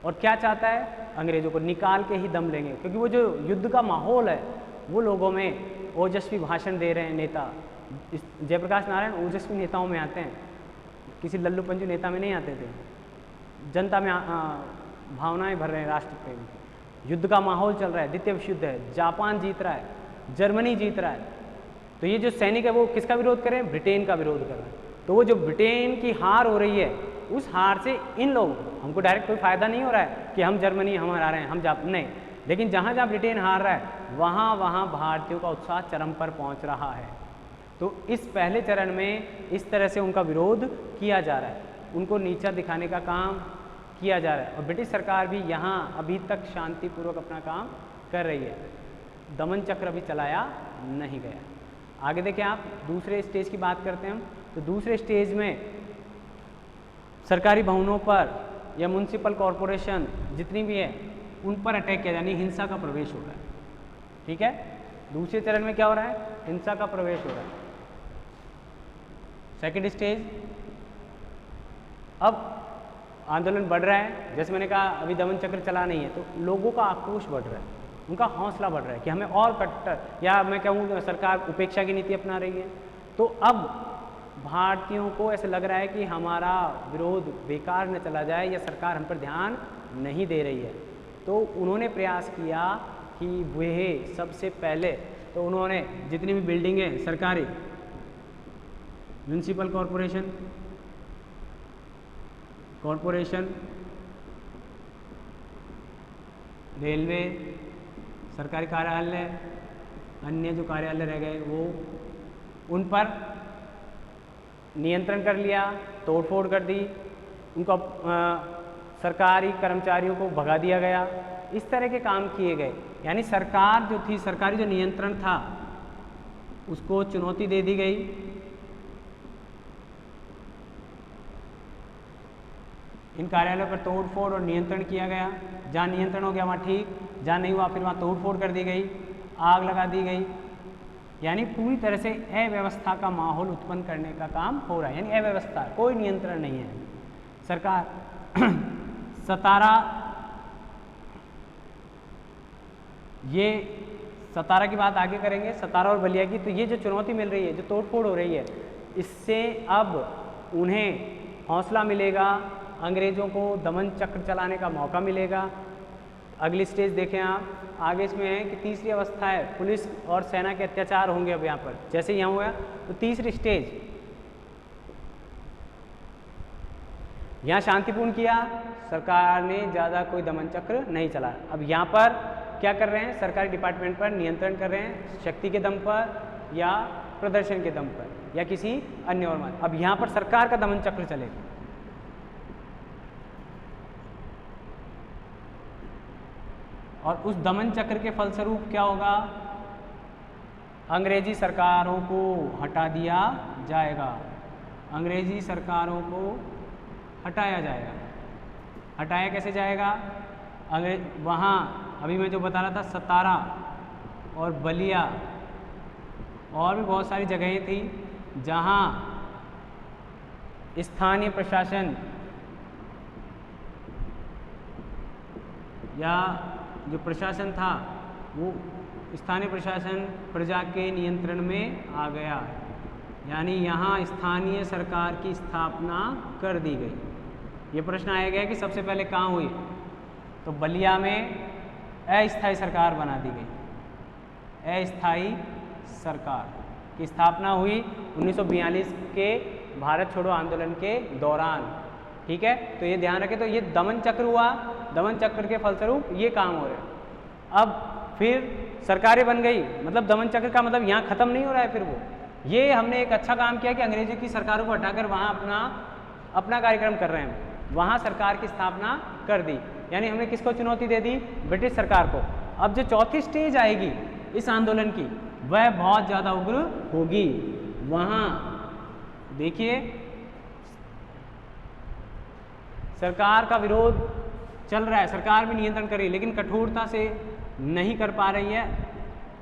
और क्या चाहता है, अंग्रेजों को निकाल के ही दम लेंगे, क्योंकि वो जो युद्ध का माहौल है वो लोगों में ओजस्वी भाषण दे रहे हैं नेता। जयप्रकाश नारायण ओजस्वी नेताओं में आते हैं, किसी लल्लू पंजू नेता में नहीं आते थे। जनता में भावनाएं भर रहे हैं, राष्ट्र प्रेम की। युद्ध का माहौल चल रहा है, द्वितीय विश्व युद्ध है, जापान जीत रहा है, जर्मनी जीत रहा है। तो ये जो सैनिक है वो किसका विरोध कर रहे हैं, ब्रिटेन का विरोध कर रहे हैं। तो वो जो ब्रिटेन की हार हो रही है, उस हार से इन लोग, हमको डायरेक्ट कोई फायदा नहीं हो रहा है कि हम जर्मनी हम हरा रहे हैं, हम जापान नहीं, लेकिन जहाँ जहाँ ब्रिटेन हार रहा है वहाँ वहाँ भारतीयों का उत्साह चरम पर पहुँच रहा है। तो इस पहले चरण में इस तरह से उनका विरोध किया जा रहा है, उनको नीचा दिखाने का काम किया जा रहा है। और ब्रिटिश सरकार भी यहाँ अभी तक शांतिपूर्वक अपना काम कर रही है, दमन चक्र अभी चलाया नहीं गया। आगे देखें आप, दूसरे स्टेज की बात करते हैं हम। तो दूसरे स्टेज में सरकारी भवनों पर या म्युनिसिपल कॉरपोरेशन जितनी भी है उन पर अटैक किया, यानी हिंसा का प्रवेश हो रहा है, ठीक है। दूसरे चरण में क्या हो रहा है, हिंसा का प्रवेश हो रहा है। सेकेंड स्टेज, अब आंदोलन बढ़ रहा है, जैसे मैंने कहा अभी दमन चक्र चला नहीं है, तो लोगों का आक्रोश बढ़ रहा है, उनका हौसला बढ़ रहा है कि हमें और कट्टर, या मैं कहूँ सरकार उपेक्षा की नीति अपना रही है। तो अब भारतीयों को ऐसा लग रहा है कि हमारा विरोध बेकार न चला जाए या सरकार हम पर ध्यान नहीं दे रही है। तो उन्होंने प्रयास किया कि वह सबसे पहले तो उन्होंने जितनी भी बिल्डिंगें सरकारी, म्युनिसिपल कॉरपोरेशन, रेलवे, सरकारी कार्यालय, अन्य जो कार्यालय रह गए वो, उन पर नियंत्रण कर लिया, तोड़फोड़ कर दी, उनका सरकारी कर्मचारियों को भगा दिया गया। इस तरह के काम किए गए, यानी सरकार जो थी, सरकारी जो नियंत्रण था उसको चुनौती दे दी गई। इन कार्यालयों पर तोड़फोड़ और नियंत्रण किया गया, जहाँ नियंत्रण हो गया वहाँ ठीक, जहाँ नहीं हुआ फिर वहाँ तोड़फोड़ कर दी गई, आग लगा दी गई, यानी पूरी तरह से अव्यवस्था का माहौल उत्पन्न करने का काम हो रहा है। यानी अव्यवस्था, कोई नियंत्रण नहीं है। सरकार सतारा की बात आगे करेंगे, सतारा और बलिया की। तो ये जो चुनौती मिल रही है, जो तोड़फोड़ हो रही है, इससे अब उन्हें हौसला मिलेगा, अंग्रेज़ों को दमन चक्र चलाने का मौका मिलेगा। अगली स्टेज देखें आप, आगे इसमें है कि तीसरी अवस्था है, पुलिस और सेना के अत्याचार होंगे। अब यहाँ पर जैसे यहाँ हुआ तो तीसरी स्टेज, यहाँ शांतिपूर्ण किया, सरकार ने ज़्यादा कोई दमन चक्र नहीं चला। अब यहाँ पर क्या कर रहे हैं, सरकारी डिपार्टमेंट पर नियंत्रण कर रहे हैं, शक्ति के दम पर या प्रदर्शन के दम पर या किसी अन्य और माध्यम। अब यहाँ पर सरकार का दमन चक्र चलेगा। और उस दमन चक्र के फलस्वरूप क्या होगा, अंग्रेजी सरकारों को हटा दिया जाएगा, अंग्रेजी सरकारों को हटाया जाएगा। हटाया कैसे जाएगा, वहाँ अभी मैं जो बता रहा था, सतारा और बलिया और भी बहुत सारी जगहें थी जहाँ स्थानीय प्रशासन या जो प्रशासन था वो स्थानीय प्रशासन प्रजा के नियंत्रण में आ गया, यानी यहाँ स्थानीय सरकार की स्थापना कर दी गई। ये प्रश्न आएगा कि सबसे पहले कहाँ हुई, तो बलिया में अस्थायी सरकार बना दी गई। अस्थायी सरकार की स्थापना हुई 1942 के भारत छोड़ो आंदोलन के दौरान, ठीक है। तो ये ध्यान रखें। तो ये दमन चक्र हुआ, दमन चक्र के फलस्वरूप ये काम हो रहे हैं। अब फिर सरकारें बन गई, मतलब दमन चक्र का मतलब यहाँ ख़त्म नहीं हो रहा है, फिर वो ये हमने एक अच्छा काम किया कि अंग्रेजों की सरकारों को हटाकर वहाँ अपना कार्यक्रम कर रहे हैं, वहाँ सरकार की स्थापना कर दी। यानी हमने किसको चुनौती दे दी? ब्रिटिश सरकार को। अब जो चौथी स्टेज आएगी इस आंदोलन की, वह बहुत ज़्यादा उग्र होगी। वहाँ देखिए सरकार का विरोध चल रहा है, सरकार भी नियंत्रण कर रही है, लेकिन कठोरता से नहीं कर पा रही है।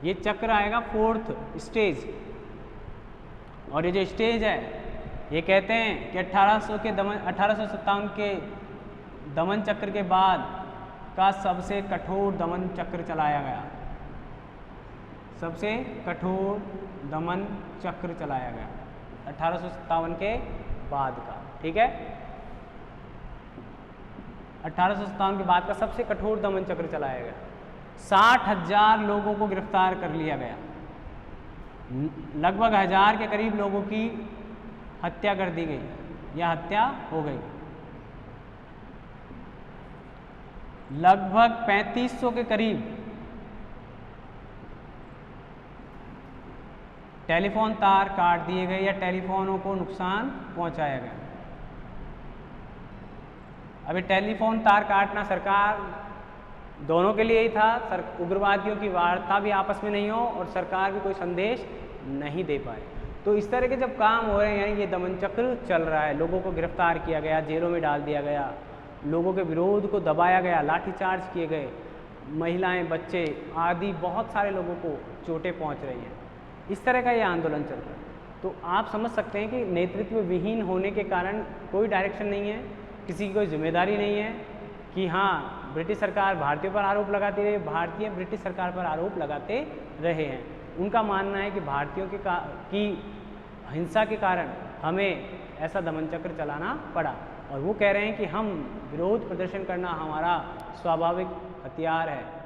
ये चक्र आएगा फोर्थ स्टेज, और ये जो स्टेज है ये कहते हैं कि 1857 के दमन चक्र के बाद का सबसे कठोर दमन चक्र चलाया गया, सबसे कठोर दमन चक्र चलाया गया 1857 के बाद का। ठीक है, 1857 के बाद का सबसे कठोर दमन चक्र चलाया गया। 60,000 लोगों को गिरफ्तार कर लिया गया, लगभग 1000 के करीब लोगों की हत्या कर दी गई या हत्या हो गई। लगभग 3500 के करीब टेलीफोन तार काट दिए गए या टेलीफोनों को नुकसान पहुंचाया गया। अभी टेलीफोन तार काटना सरकार दोनों के लिए ही था, उग्रवादियों की वार्ता भी आपस में नहीं हो और सरकार भी कोई संदेश नहीं दे पाए। तो इस तरह के जब काम हो रहे हैं, यानी ये दमन चक्र चल रहा है, लोगों को गिरफ्तार किया गया, जेलों में डाल दिया गया, लोगों के विरोध को दबाया गया, लाठीचार्ज किए गए, महिलाएं, बच्चे आदि बहुत सारे लोगों को चोटें पहुंच रही हैं। इस तरह का ये आंदोलन चल रहा है। तो आप समझ सकते हैं कि नेतृत्व विहीन होने के कारण कोई डायरेक्शन नहीं है, किसी की कोई जिम्मेदारी नहीं है कि हाँ ब्रिटिश सरकार भारतीयों पर आरोप लगाती रही, भारतीय ब्रिटिश सरकार पर आरोप लगाते रहे हैं। उनका मानना है कि भारतीयों की हिंसा के कारण हमें ऐसा दमन चक्र चलाना पड़ा, और वो कह रहे हैं कि हम विरोध प्रदर्शन करना हमारा स्वाभाविक हथियार है।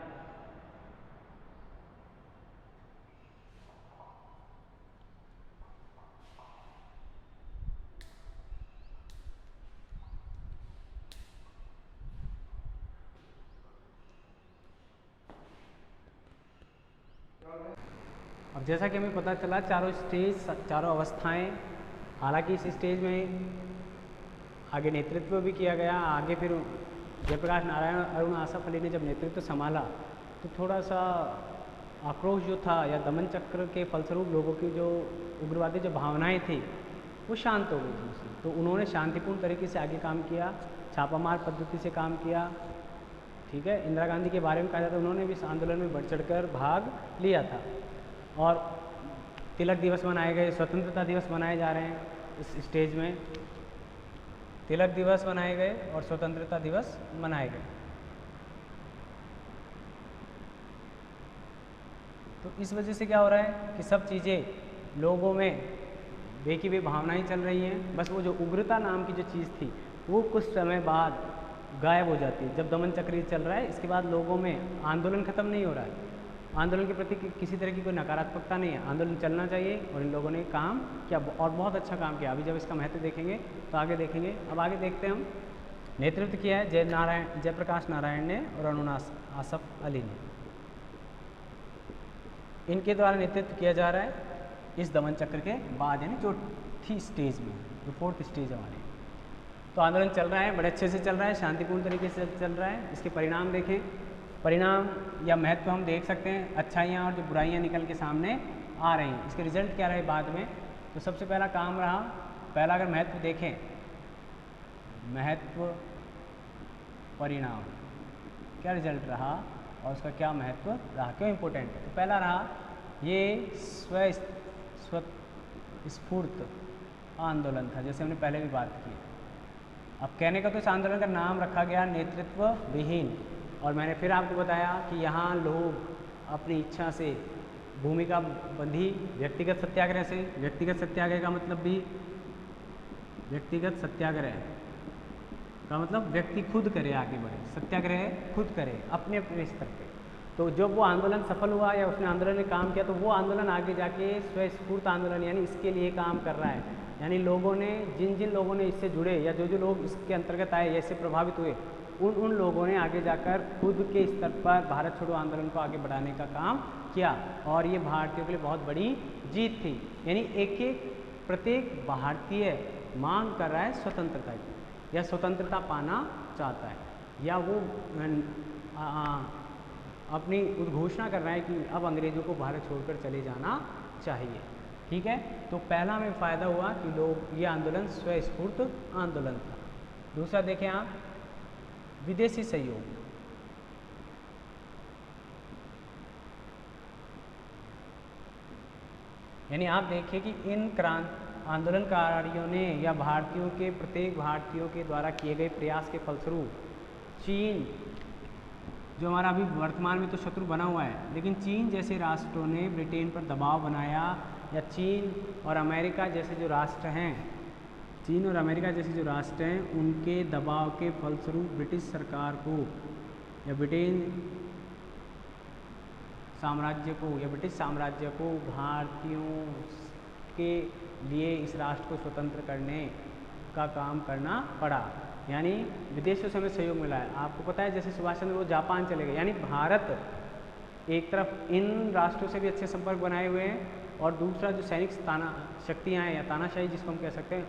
अब जैसा कि हमें पता चला चारों स्टेज, चारों अवस्थाएं, हालांकि इस स्टेज में आगे नेतृत्व भी किया गया। आगे फिर जयप्रकाश नारायण अरुण आसफ अली ने जब नेतृत्व संभाला तो थोड़ा सा आक्रोश जो था या दमन चक्र के फलस्वरूप लोगों की जो उग्रवादी जो भावनाएं थी वो शांत हो गई थी उसमें। तो उन्होंने शांतिपूर्ण तरीके से आगे काम किया, छापामार पद्धति से काम किया। ठीक है, इंदिरा गांधी के बारे में कहा जाता है उन्होंने भी इस आंदोलन में बढ़ चढ़कर भाग लिया था। और तिलक दिवस मनाए गए, स्वतंत्रता दिवस मनाए जा रहे हैं इस स्टेज में, तिलक दिवस मनाए गए और स्वतंत्रता दिवस मनाए गए। तो इस वजह से क्या हो रहा है कि सब चीज़ें लोगों में बेकी बे भावनाएं चल रही हैं। बस वो जो उग्रता नाम की जो चीज़ थी वो कुछ समय बाद गायब हो जाती है। जब दमन चक्र चल रहा है इसके बाद लोगों में आंदोलन खत्म नहीं हो रहा है, आंदोलन के प्रति किसी तरह की कोई नकारात्मकता नहीं है, आंदोलन चलना चाहिए। और इन लोगों ने काम किया और बहुत अच्छा काम किया। अभी जब इसका महत्व देखेंगे तो आगे देखेंगे। अब आगे देखते हैं हम, नेतृत्व किया है जयप्रकाश नारायण ने और अरुण आसफ अली ने, इनके द्वारा नेतृत्व किया जा रहा है इस दमन चक्र के बाद, यानी चौथी स्टेज में, जो फोर्थ स्टेज हमारी। तो आंदोलन चल रहा है, बड़े अच्छे से चल रहा है, शांतिपूर्ण तरीके से चल रहा है। इसके परिणाम देखें, परिणाम या महत्व हम देख सकते हैं, अच्छाइयाँ और जो बुराइयाँ निकल के सामने आ रही हैं। इसके रिजल्ट क्या रहे बाद में, तो सबसे पहला काम रहा, पहला अगर महत्व देखें, महत्व परिणाम क्या रिजल्ट रहा और उसका क्या महत्व रहा, क्यों इम्पोर्टेंट है। तो पहला रहा ये स्वस्फूर्त आंदोलन था, जैसे हमने पहले भी बात की। अब कहने का तो इस आंदोलन का नाम रखा गया नेतृत्व विहीन, और मैंने फिर आपको बताया कि यहाँ लोग अपनी इच्छा से भूमिका बंधी व्यक्तिगत सत्याग्रह से, व्यक्तिगत सत्याग्रह का मतलब भी, व्यक्तिगत सत्याग्रह का मतलब व्यक्ति खुद करे, आगे बढ़े, सत्याग्रह खुद करे अपने अपने स्तर पे। तो जब वो आंदोलन सफल हुआ या उसने आंदोलन में काम किया तो वो आंदोलन आगे जाके स्वस्फूर्त आंदोलन, यानी इसके लिए काम कर रहा है, यानी लोगों ने जिन जिन लोगों ने इससे जुड़े या जो जो लोग इसके अंतर्गत आए या इससे प्रभावित हुए, उन लोगों ने आगे जाकर खुद के स्तर पर भारत छोड़ो आंदोलन को आगे बढ़ाने का काम किया और ये भारतीयों के लिए बहुत बड़ी जीत थी। यानी प्रत्येक भारतीय मांग कर रहा है स्वतंत्रता की, या स्वतंत्रता पाना चाहता है, या वो अपनी उद्घोषणा कर रहा है कि अब अंग्रेज़ों को भारत छोड़कर चले जाना चाहिए। ठीक है, तो पहला हमें फ़ायदा हुआ कि लोग ये आंदोलन स्वस्फूर्त आंदोलन था। दूसरा देखें आप, विदेशी सहयोग। यानी आप देखिए कि इन आंदोलनकारियों ने या भारतीयों के प्रत्येक भारतीयों के द्वारा किए गए प्रयास के फलस्वरूप चीन, जो हमारा अभी वर्तमान में तो शत्रु बना हुआ है, लेकिन चीन जैसे राष्ट्रों ने ब्रिटेन पर दबाव बनाया, या चीन और अमेरिका जैसे जो राष्ट्र हैं, चीन और अमेरिका जैसे जो राष्ट्र हैं, उनके दबाव के फलस्वरूप ब्रिटिश सरकार को या ब्रिटिश साम्राज्य को भारतीयों के लिए इस राष्ट्र को स्वतंत्र करने का काम करना पड़ा। यानी विदेशों से हमें सहयोग मिला है। आपको पता है जैसे सुभाष चंद्र बोस जापान चले गए, यानी भारत एक तरफ इन राष्ट्रों से भी अच्छे संपर्क बनाए हुए हैं, और दूसरा जो सैनिक शक्तियाँ हैं या तानाशाही जिसको हम कह सकते हैं,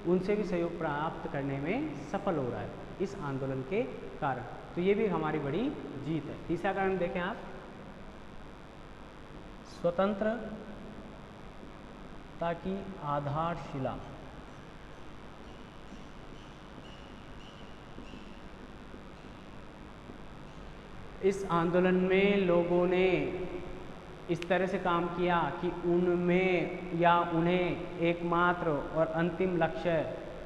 उनसे भी सहयोग प्राप्त करने में सफल हो रहा है इस आंदोलन के कारण। तो ये भी हमारी बड़ी जीत है। तीसरा कारण देखें आप, स्वतंत्रता की आधारशिला। इस आंदोलन में लोगों ने इस तरह से काम किया कि उनमें या उन्हें एकमात्र और अंतिम लक्ष्य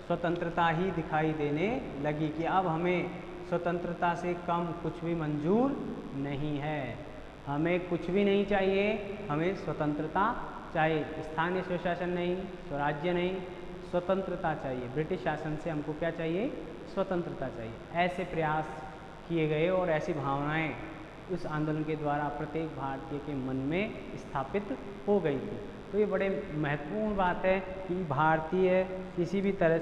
स्वतंत्रता ही दिखाई देने लगी कि अब हमें स्वतंत्रता से कम कुछ भी मंजूर नहीं है, हमें कुछ भी नहीं चाहिए, हमें स्वतंत्रता चाहिए। स्थानीय स्वशासन नहीं, स्वराज्य नहीं, स्वतंत्रता चाहिए। ब्रिटिश शासन से हमको क्या चाहिए? स्वतंत्रता चाहिए। ऐसे प्रयास किए गए और ऐसी भावनाएं उस आंदोलन के द्वारा प्रत्येक भारतीय के मन में स्थापित हो गई थी। तो ये बड़े महत्वपूर्ण बात है कि भारतीय किसी भी तरह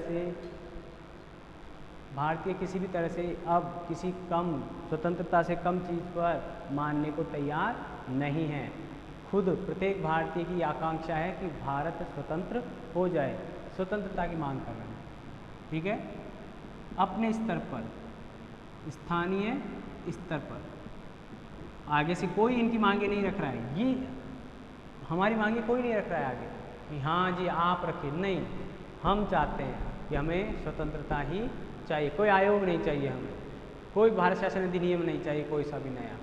से अब किसी कम स्वतंत्रता से कम चीज़ पर मानने को तैयार नहीं है। खुद प्रत्येक भारतीय की आकांक्षा है कि भारत स्वतंत्र हो जाए, स्वतंत्रता की मांग कर रहे हैं। ठीक है, अपने स्तर पर, स्थानीय स्तर पर आगे से कोई इनकी मांगे नहीं रख रहा है। ये हमारी मांगे कोई नहीं रख रहा है आगे कि हाँ जी आप रखिए, नहीं, हम चाहते हैं कि हमें स्वतंत्रता ही चाहिए। कोई आयोग नहीं चाहिए, हमें कोई भारत शासन अधिनियम नहीं चाहिए, कोई सा भी नया,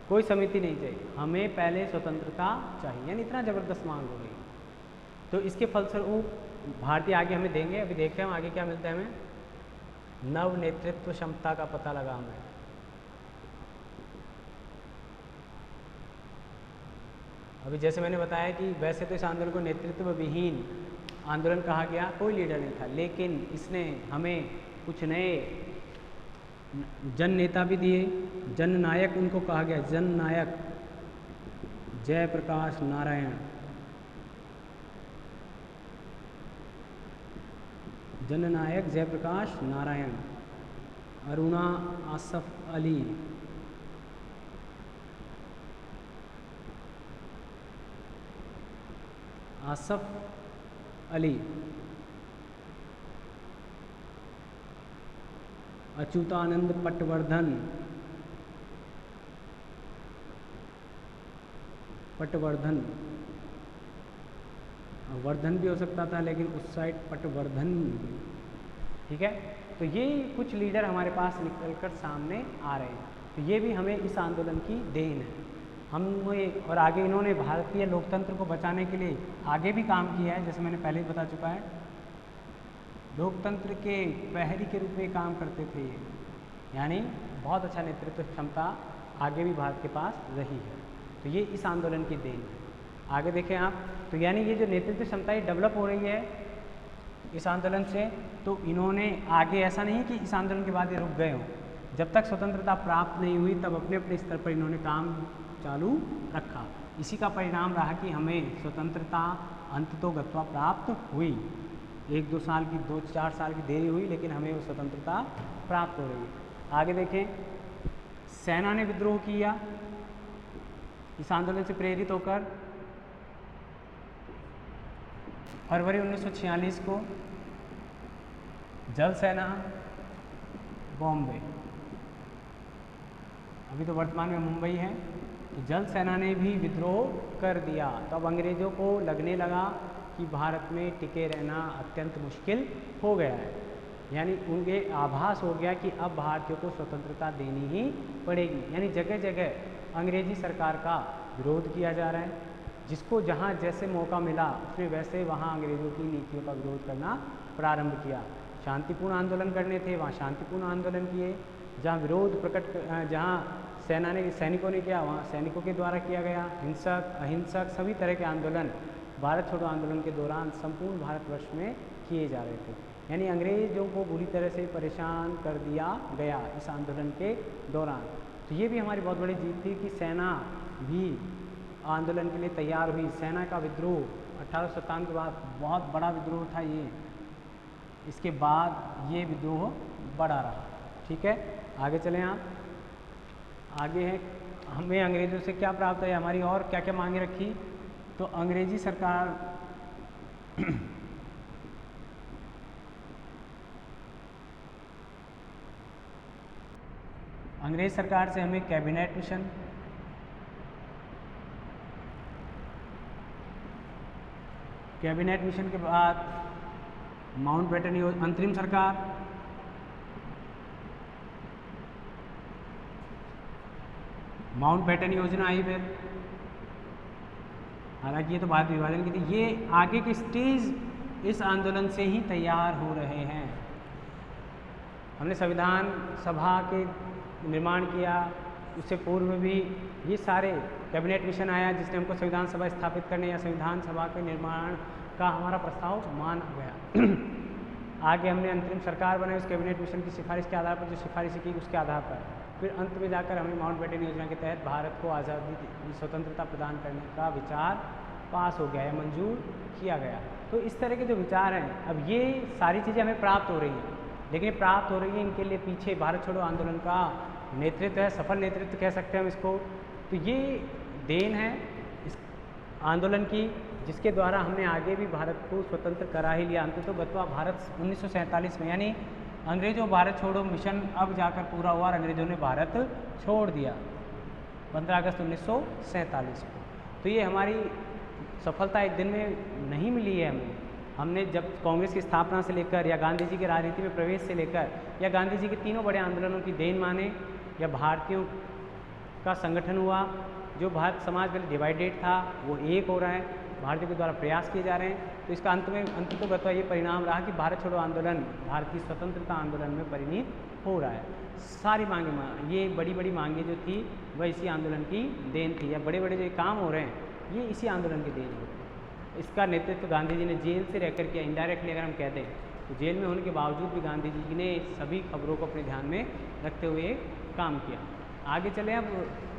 कोई समिति नहीं चाहिए, हमें पहले स्वतंत्रता चाहिए। यानी इतना ज़बरदस्त मांग हो गई। तो इसके फलस्वरूप भारतीय आगे हमें देंगे। अभी देखते हैं हम आगे क्या मिलता है हमें। नव नेतृत्व क्षमता का पता लगा हमें। अभी जैसे मैंने बताया कि वैसे तो इस आंदोलन को नेतृत्व विहीन आंदोलन कहा गया, कोई लीडर नहीं था, लेकिन इसने हमें कुछ नए जन नेता भी दिए। जन नायक उनको कहा गया, जन नायक जयप्रकाश नारायण, जननायक जयप्रकाश नारायण, अरुणा आसफ अली, अच्युतानंद पटवर्धन, वर्धन भी हो सकता था लेकिन उस साइड पटवर्धन। ठीक है, तो ये कुछ लीडर हमारे पास निकलकर सामने आ रहे हैं। तो ये भी हमें इस आंदोलन की देन है। हमें और आगे इन्होंने भारतीय लोकतंत्र को बचाने के लिए आगे भी काम किया है, जैसे मैंने पहले ही बता चुका है। लोकतंत्र के प्रहरी के रूप में काम करते थे ये, यानी बहुत अच्छा नेतृत्व क्षमता आगे भी भारत के पास रही है। तो ये इस आंदोलन की देन है। आगे देखें आप, तो यानी ये जो नेतृत्व क्षमता ये डेवलप हो रही है इस आंदोलन से, तो इन्होंने आगे ऐसा नहीं कि इस आंदोलन के बाद ये रुक गए हों, जब तक स्वतंत्रता प्राप्त नहीं हुई तब अपने अपने स्तर पर इन्होंने काम चालू रखा। इसी का परिणाम रहा कि हमें स्वतंत्रता अंततोगत्वा प्राप्त हुई। 1-2 साल की 2-4 साल की देरी हुई, लेकिन हमें वो स्वतंत्रता प्राप्त हो रही है। आगे देखें, सेना ने विद्रोह किया इस आंदोलन से प्रेरित होकर। फरवरी 1946 को जल सेना बॉम्बे, अभी तो वर्तमान में मुंबई है, तो जल सेना ने भी विद्रोह कर दिया। तो अब अंग्रेज़ों को लगने लगा कि भारत में टिके रहना अत्यंत मुश्किल हो गया है, यानी उनके आभास हो गया कि अब भारतीयों को स्वतंत्रता देनी ही पड़ेगी। यानी जगह जगह अंग्रेजी सरकार का विरोध किया जा रहा है, जिसको जहाँ जैसे मौका मिला उसने वैसे वहाँ अंग्रेज़ों की नीतियों का विरोध करना प्रारंभ किया। शांतिपूर्ण आंदोलन करने थे वहाँ शांतिपूर्ण आंदोलन किए, जहाँ विरोध प्रकट जहाँ सैनिकों ने किया वहाँ सैनिकों के द्वारा किया गया। हिंसक अहिंसक सभी तरह के आंदोलन भारत छोड़ो आंदोलन के दौरान संपूर्ण भारतवर्ष में किए जा रहे थे। यानी अंग्रेज़ों को बुरी तरह से परेशान कर दिया गया इस आंदोलन के दौरान। तो ये भी हमारी बहुत बड़ी जीत थी कि सेना भी आंदोलन के लिए तैयार हुई। सेना का विद्रोह 1857 के बाद बहुत बड़ा विद्रोह था ये, इसके बाद ये विद्रोह बढ़ा रहा। ठीक है, आगे चलें आप। आगे है हमें अंग्रेज़ों से क्या प्राप्त है, हमारी और क्या क्या मांगे रखी। तो अंग्रेजी सरकार अंग्रेज सरकार से हमें कैबिनेट मिशन, कैबिनेट मिशन के बाद माउंटबेटन अंतरिम सरकार, माउंटबेटन योजना आई फिर। हालांकि ये तो भारत विभाजन की थी, ये आगे के स्टेज इस आंदोलन से ही तैयार हो रहे हैं। हमने संविधान सभा के निर्माण किया, उससे पूर्व भी ये सारे कैबिनेट मिशन आया जिसने हमको संविधान सभा स्थापित करने या संविधान सभा के निर्माण का हमारा प्रस्ताव माना गया। आगे हमने अंतरिम सरकार बनाई उस कैबिनेट मिशन की सिफारिश के आधार पर, जो सिफारिश की उसके आधार पर। फिर अंत में जाकर हमें माउंटबेटन योजना के तहत भारत को आज़ादी स्वतंत्रता प्रदान करने का विचार पास हो गया या मंजूर किया गया। तो इस तरह के जो विचार हैं, अब ये सारी चीज़ें हमें प्राप्त हो रही हैं, लेकिन प्राप्त हो रही है इनके लिए पीछे भारत छोड़ो आंदोलन का नेतृत्व है, सफल नेतृत्व कह सकते हैं हम इसको। तो ये देन है इस आंदोलन की, जिसके द्वारा हमने आगे भी भारत को स्वतंत्र करा ही लिया। अंततोगत्वा भारत 1947 में, यानी अंग्रेज़ों भारत छोड़ो मिशन अब जाकर पूरा हुआ और अंग्रेज़ों ने भारत छोड़ दिया 15 अगस्त 1947 को। तो ये हमारी सफलता एक दिन में नहीं मिली है हमें। हमने जब कांग्रेस की स्थापना से लेकर या गांधी जी के राजनीति में प्रवेश से लेकर या गांधी जी के तीनों बड़े आंदोलनों की देन माने, या भारतीयों का संगठन हुआ, जो भारत समाज पहले डिवाइडेड था वो एक हो रहा है, भारतीयों के द्वारा प्रयास किए जा रहे हैं। तो इसका अंततोगत्वा ये परिणाम रहा कि भारत छोड़ो आंदोलन भारतीय स्वतंत्रता आंदोलन में परिणत हो रहा है। सारी मांगें ये बड़ी बड़ी मांगें जो थी वह इसी आंदोलन की देन थी, या बड़े बड़े जो काम हो रहे हैं ये इसी आंदोलन की देन है। इसका नेतृत्व गांधी जी ने जेल से रहकर किया। इनडायरेक्टली अगर हम कहते हैं तो जेल में होने के बावजूद भी गांधी जी ने सभी खबरों को अपने ध्यान में रखते हुए काम किया। आगे चले, अब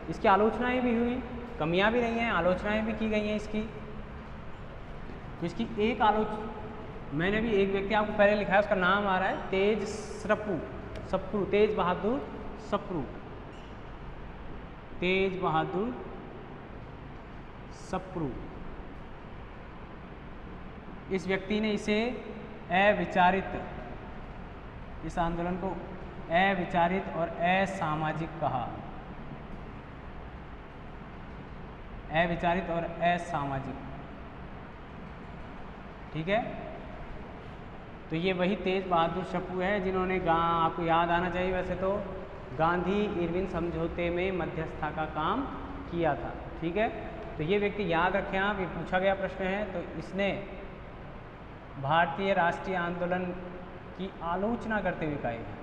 इसकी आलोचनाएँ भी हुई, कमियाँ भी रही हैं, आलोचनाएँ भी की गई हैं इसकी। तो इसकी एक मैंने भी एक व्यक्ति आपको पहले लिखा है, उसका नाम आ रहा है तेज सप्रू, तेज बहादुर सप्रू, तेज बहादुर सप्रू। इस व्यक्ति ने इसे अविचारित, इस आंदोलन को अविचारित और असामाजिक कहा, अविचारित और असामाजिक। ठीक है, तो ये वही तेज बहादुर सप्रू है जिन्होंने आपको याद आना चाहिए वैसे तो गांधी इरविन समझौते में मध्यस्थता का काम किया था। ठीक है, तो ये व्यक्ति याद रखें आप, ये पूछा गया प्रश्न है। तो इसने भारतीय राष्ट्रीय आंदोलन की आलोचना करते हुए कहा है।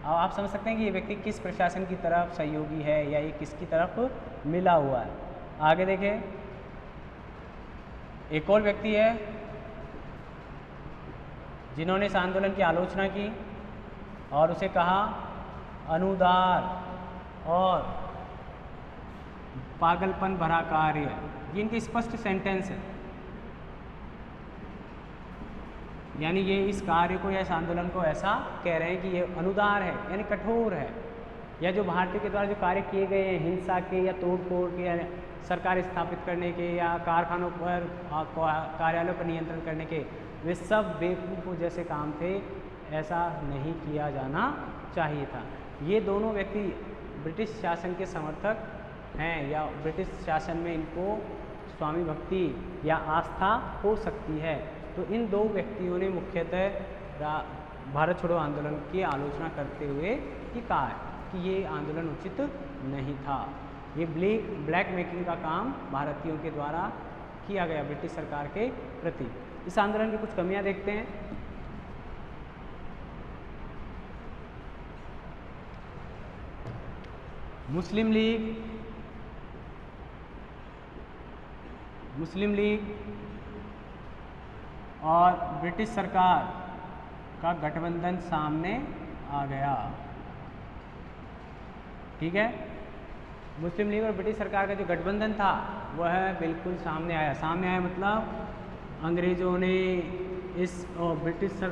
अब आप समझ सकते हैं कि ये व्यक्ति किस प्रशासन की तरफ सहयोगी है या ये किसकी तरफ मिला हुआ है। आगे देखें, एक और व्यक्ति है जिन्होंने इस आंदोलन की आलोचना की और उसे कहा अनुदार और पागलपन भरा कार्य, ये इनकी स्पष्ट सेंटेंस है। यानी ये इस कार्य को या इस आंदोलन को ऐसा कह रहे हैं कि ये अनुदार है यानी कठोर है, या जो भारतीयों के द्वारा जो कार्य किए गए हैं हिंसा के या तोड़फोड़ के या सरकार स्थापित करने के या कारखानों पर कार्यालयों पर नियंत्रण करने के, वे सब बेवकूफ़ों जैसे काम थे, ऐसा नहीं किया जाना चाहिए था। ये दोनों व्यक्ति ब्रिटिश शासन के समर्थक हैं या ब्रिटिश शासन में इनको स्वामी भक्ति या आस्था हो सकती है। तो इन दो व्यक्तियों ने मुख्यतः भारत छोड़ो आंदोलन की आलोचना करते हुए ये कहा है कि ये आंदोलन उचित नहीं था, ये ब्लैक मेकिंग का काम भारतीयों के द्वारा किया गया ब्रिटिश सरकार के प्रति। इस आंदोलन की कुछ कमियां देखते हैं। मुस्लिम लीग और ब्रिटिश सरकार का गठबंधन सामने आ गया। ठीक है, मुस्लिम लीग और ब्रिटिश सरकार का जो गठबंधन था वह बिल्कुल सामने आया। सामने आया मतलब अंग्रेज़ों ने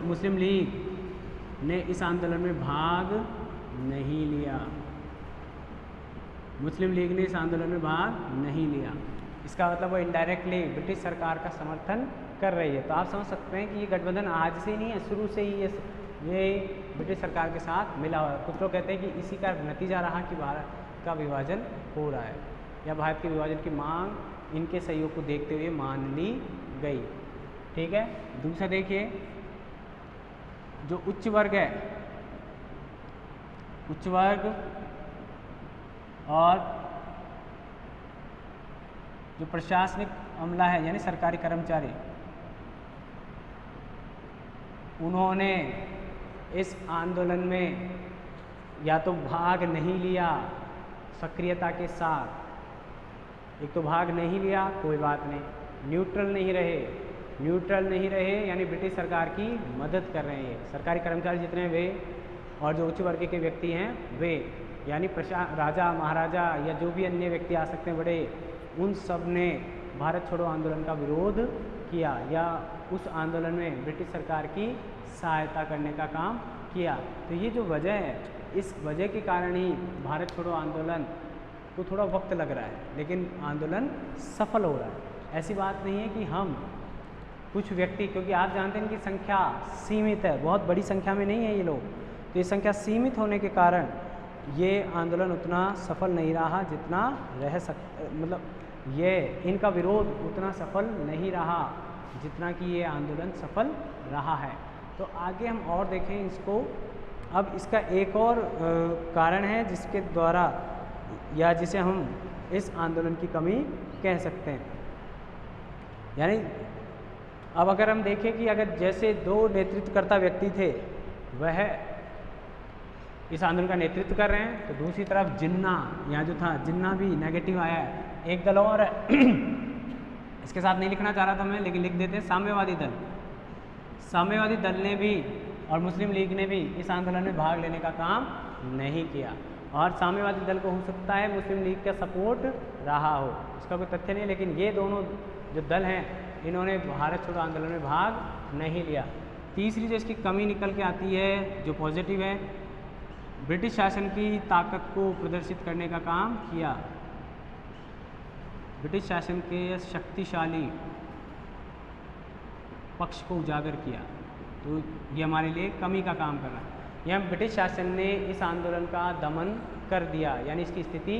मुस्लिम लीग ने इस आंदोलन में भाग नहीं लिया। मुस्लिम लीग ने इस आंदोलन में भाग नहीं लिया, इसका मतलब वो इनडायरेक्टली ब्रिटिश सरकार का समर्थन कर रही है। तो आप समझ सकते हैं कि ये गठबंधन आज से नहीं है, शुरू से ही ये ब्रिटिश सरकार के साथ मिला हुआ है। कुछ लोग कहते हैं कि इसी का नतीजा रहा कि भारत का विभाजन हो रहा है या भारत के विभाजन की मांग इनके सहयोग को देखते हुए मान ली गई। ठीक है, दूसरा देखिए, जो उच्च वर्ग है, उच्च वर्ग और जो प्रशासनिक अमला है यानी सरकारी कर्मचारी, उन्होंने इस आंदोलन में या तो भाग नहीं लिया सक्रियता के साथ, एक तो भाग नहीं लिया, कोई बात नहीं, न्यूट्रल नहीं रहे यानी ब्रिटिश सरकार की मदद कर रहे हैं। सरकारी कर्मचारी जितने वे और जो उच्च वर्ग के व्यक्ति हैं वे, यानी राजा महाराजा या जो भी अन्य व्यक्ति आ सकते हैं बड़े, उन सब ने भारत छोड़ो आंदोलन का विरोध किया या उस आंदोलन में ब्रिटिश सरकार की सहायता करने का काम किया। तो ये जो वजह है, इस वजह के कारण ही भारत छोड़ो आंदोलन को थोड़ा वक्त लग रहा है, लेकिन आंदोलन सफल हो रहा है। ऐसी बात नहीं है कि हम कुछ व्यक्ति, क्योंकि आप जानते हैं कि संख्या सीमित है, बहुत बड़ी संख्या में नहीं है ये लोग, तो ये संख्या सीमित होने के कारण ये आंदोलन उतना सफल नहीं रहा जितना रह मतलब ये इनका विरोध उतना सफल नहीं रहा जितना कि ये आंदोलन सफल रहा है। तो आगे हम और देखें इसको। अब इसका एक और कारण है जिसके द्वारा या जिसे हम इस आंदोलन की कमी कह सकते हैं। यानी अब अगर हम देखें कि अगर जैसे दो नेतृत्वकर्ता व्यक्ति थे वह इस आंदोलन का नेतृत्व कर रहे हैं, तो दूसरी तरफ जिन्ना यहाँ जो था, जिन्ना भी नेगेटिव आया है। एक दल और है इसके साथ नहीं लिखना चाह रहा था मैं, लेकिन लिख देते हैं, साम्यवादी दल। साम्यवादी दल ने भी और मुस्लिम लीग ने भी इस आंदोलन में भाग लेने का काम नहीं किया, और साम्यवादी दल को हो सकता है मुस्लिम लीग का सपोर्ट रहा हो, इसका कोई तथ्य नहीं, लेकिन ये दोनों जो दल हैं इन्होंने भारत छोड़ो आंदोलन में भाग नहीं लिया। तीसरी जो इसकी कमी निकल के आती है जो पॉजिटिव है, ब्रिटिश शासन की ताकत को प्रदर्शित करने का काम किया, ब्रिटिश शासन के शक्तिशाली पक्ष को उजागर किया। तो ये हमारे लिए कमी का काम कर रहा है। यहाँ ब्रिटिश शासन ने इस आंदोलन का दमन कर दिया, यानी इसकी स्थिति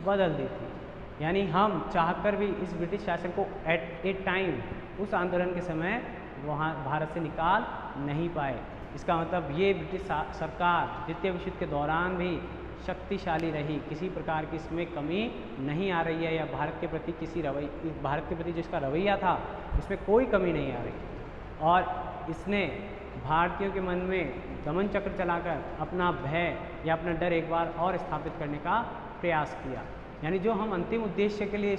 बदल दी थी। यानी हम चाहकर भी इस ब्रिटिश शासन को एट ए टाइम उस आंदोलन के समय वहाँ भारत से निकाल नहीं पाए। इसका मतलब ये ब्रिटिश सरकार द्वितीय विश्व युद्ध के दौरान भी शक्तिशाली रही, किसी प्रकार की इसमें कमी नहीं आ रही है, या भारत के प्रति भारत के प्रति जो इसका रवैया था उसमें कोई कमी नहीं आ रही। और इसने भारतीयों के मन में दमन चक्र चलाकर अपना भय या अपना डर एक बार और स्थापित करने का प्रयास किया। यानी जो हम अंतिम उद्देश्य के लिए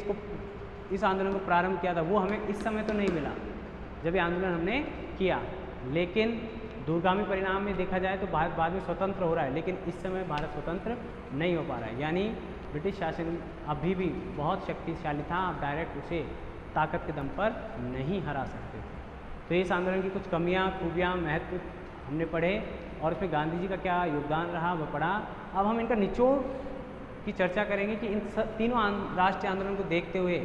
इस आंदोलन को प्रारंभ किया था वो हमें इस समय तो नहीं मिला जब ये आंदोलन हमने किया, लेकिन दूरगामी परिणाम में देखा जाए तो भारत बाद में स्वतंत्र हो रहा है, लेकिन इस समय भारत स्वतंत्र नहीं हो पा रहा है। यानी ब्रिटिश शासन अभी भी बहुत शक्तिशाली था, आप डायरेक्ट उसे ताकत के दम पर नहीं हरा सकते थे। तो इस आंदोलन की कुछ कमियां, खूबियां, महत्व हमने पढ़े और इसमें गांधी जी का क्या योगदान रहा वह पढ़ा। अब हम इनका निचोड़ की चर्चा करेंगे कि इन तीनों राष्ट्रीय आंदोलन को देखते हुए,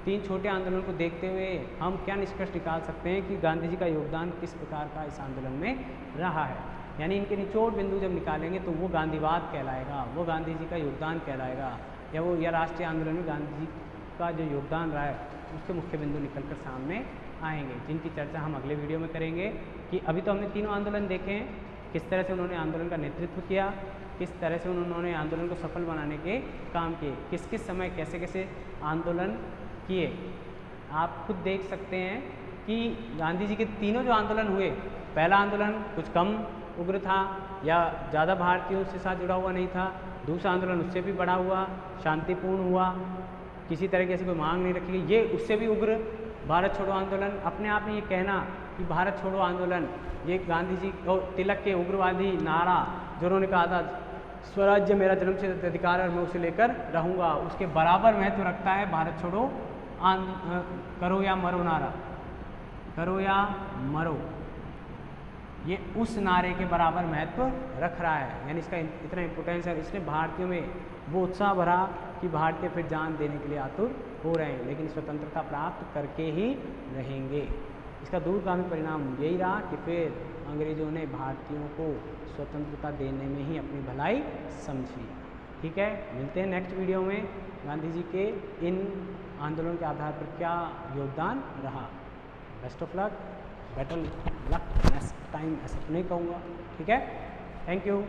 तीन छोटे आंदोलन को देखते हुए हम क्या निष्कर्ष निकाल सकते हैं कि गांधी जी का योगदान किस प्रकार का इस आंदोलन में रहा है। यानी इनके निचोड़ बिंदु जब निकालेंगे तो वो गांधीवाद कहलाएगा, वो गांधी जी का योगदान कहलाएगा, या राष्ट्रीय आंदोलन में गांधी जी का जो योगदान रहा है उसके मुख्य बिंदु निकल कर सामने आएंगे, जिनकी चर्चा हम अगले वीडियो में करेंगे। कि अभी तो हमने तीनों आंदोलन देखे हैं, किस तरह से उन्होंने आंदोलन का नेतृत्व किया, किस तरह से उन्होंने आंदोलन को सफल बनाने के काम किए, किस किस समय कैसे कैसे आंदोलन किए। आप खुद देख सकते हैं कि गांधी जी के तीनों जो आंदोलन हुए, पहला आंदोलन कुछ कम उग्र था या ज़्यादा भारतीयों से साथ जुड़ा हुआ नहीं था, दूसरा आंदोलन उससे भी बड़ा हुआ, शांतिपूर्ण हुआ, किसी तरह की ऐसी कोई मांग नहीं रखी गई, ये उससे भी उग्र भारत छोड़ो आंदोलन। अपने आप में ये कहना कि भारत छोड़ो आंदोलन, ये गांधी जी और तिलक के उग्रवादी नारा जो उन्होंने कहा था, स्वराज्य मेरा जन्मसिद्ध अधिकार है और मैं उसे लेकर रहूँगा, उसके बराबर महत्व रखता है भारत छोड़ो करो या मरो नारा, करो या मरो, ये उस नारे के बराबर महत्व रख रहा है। यानी इसका इतना इम्पोर्टेंस है, इसने भारतीयों में वो उत्साह भरा कि भारतीय फिर जान देने के लिए आतुर हो रहे हैं, लेकिन स्वतंत्रता प्राप्त करके ही रहेंगे। इसका दूरगामी परिणाम यही रहा कि फिर अंग्रेज़ों ने भारतीयों को स्वतंत्रता देने में ही अपनी भलाई समझी। ठीक है, मिलते हैं नेक्स्ट वीडियो में। गांधी जी के इन आंदोलन के आधार पर क्या योगदान रहा। Best of luck, better luck next time, ऐसा तो नहीं कहूँगा। ठीक है, थैंक यू।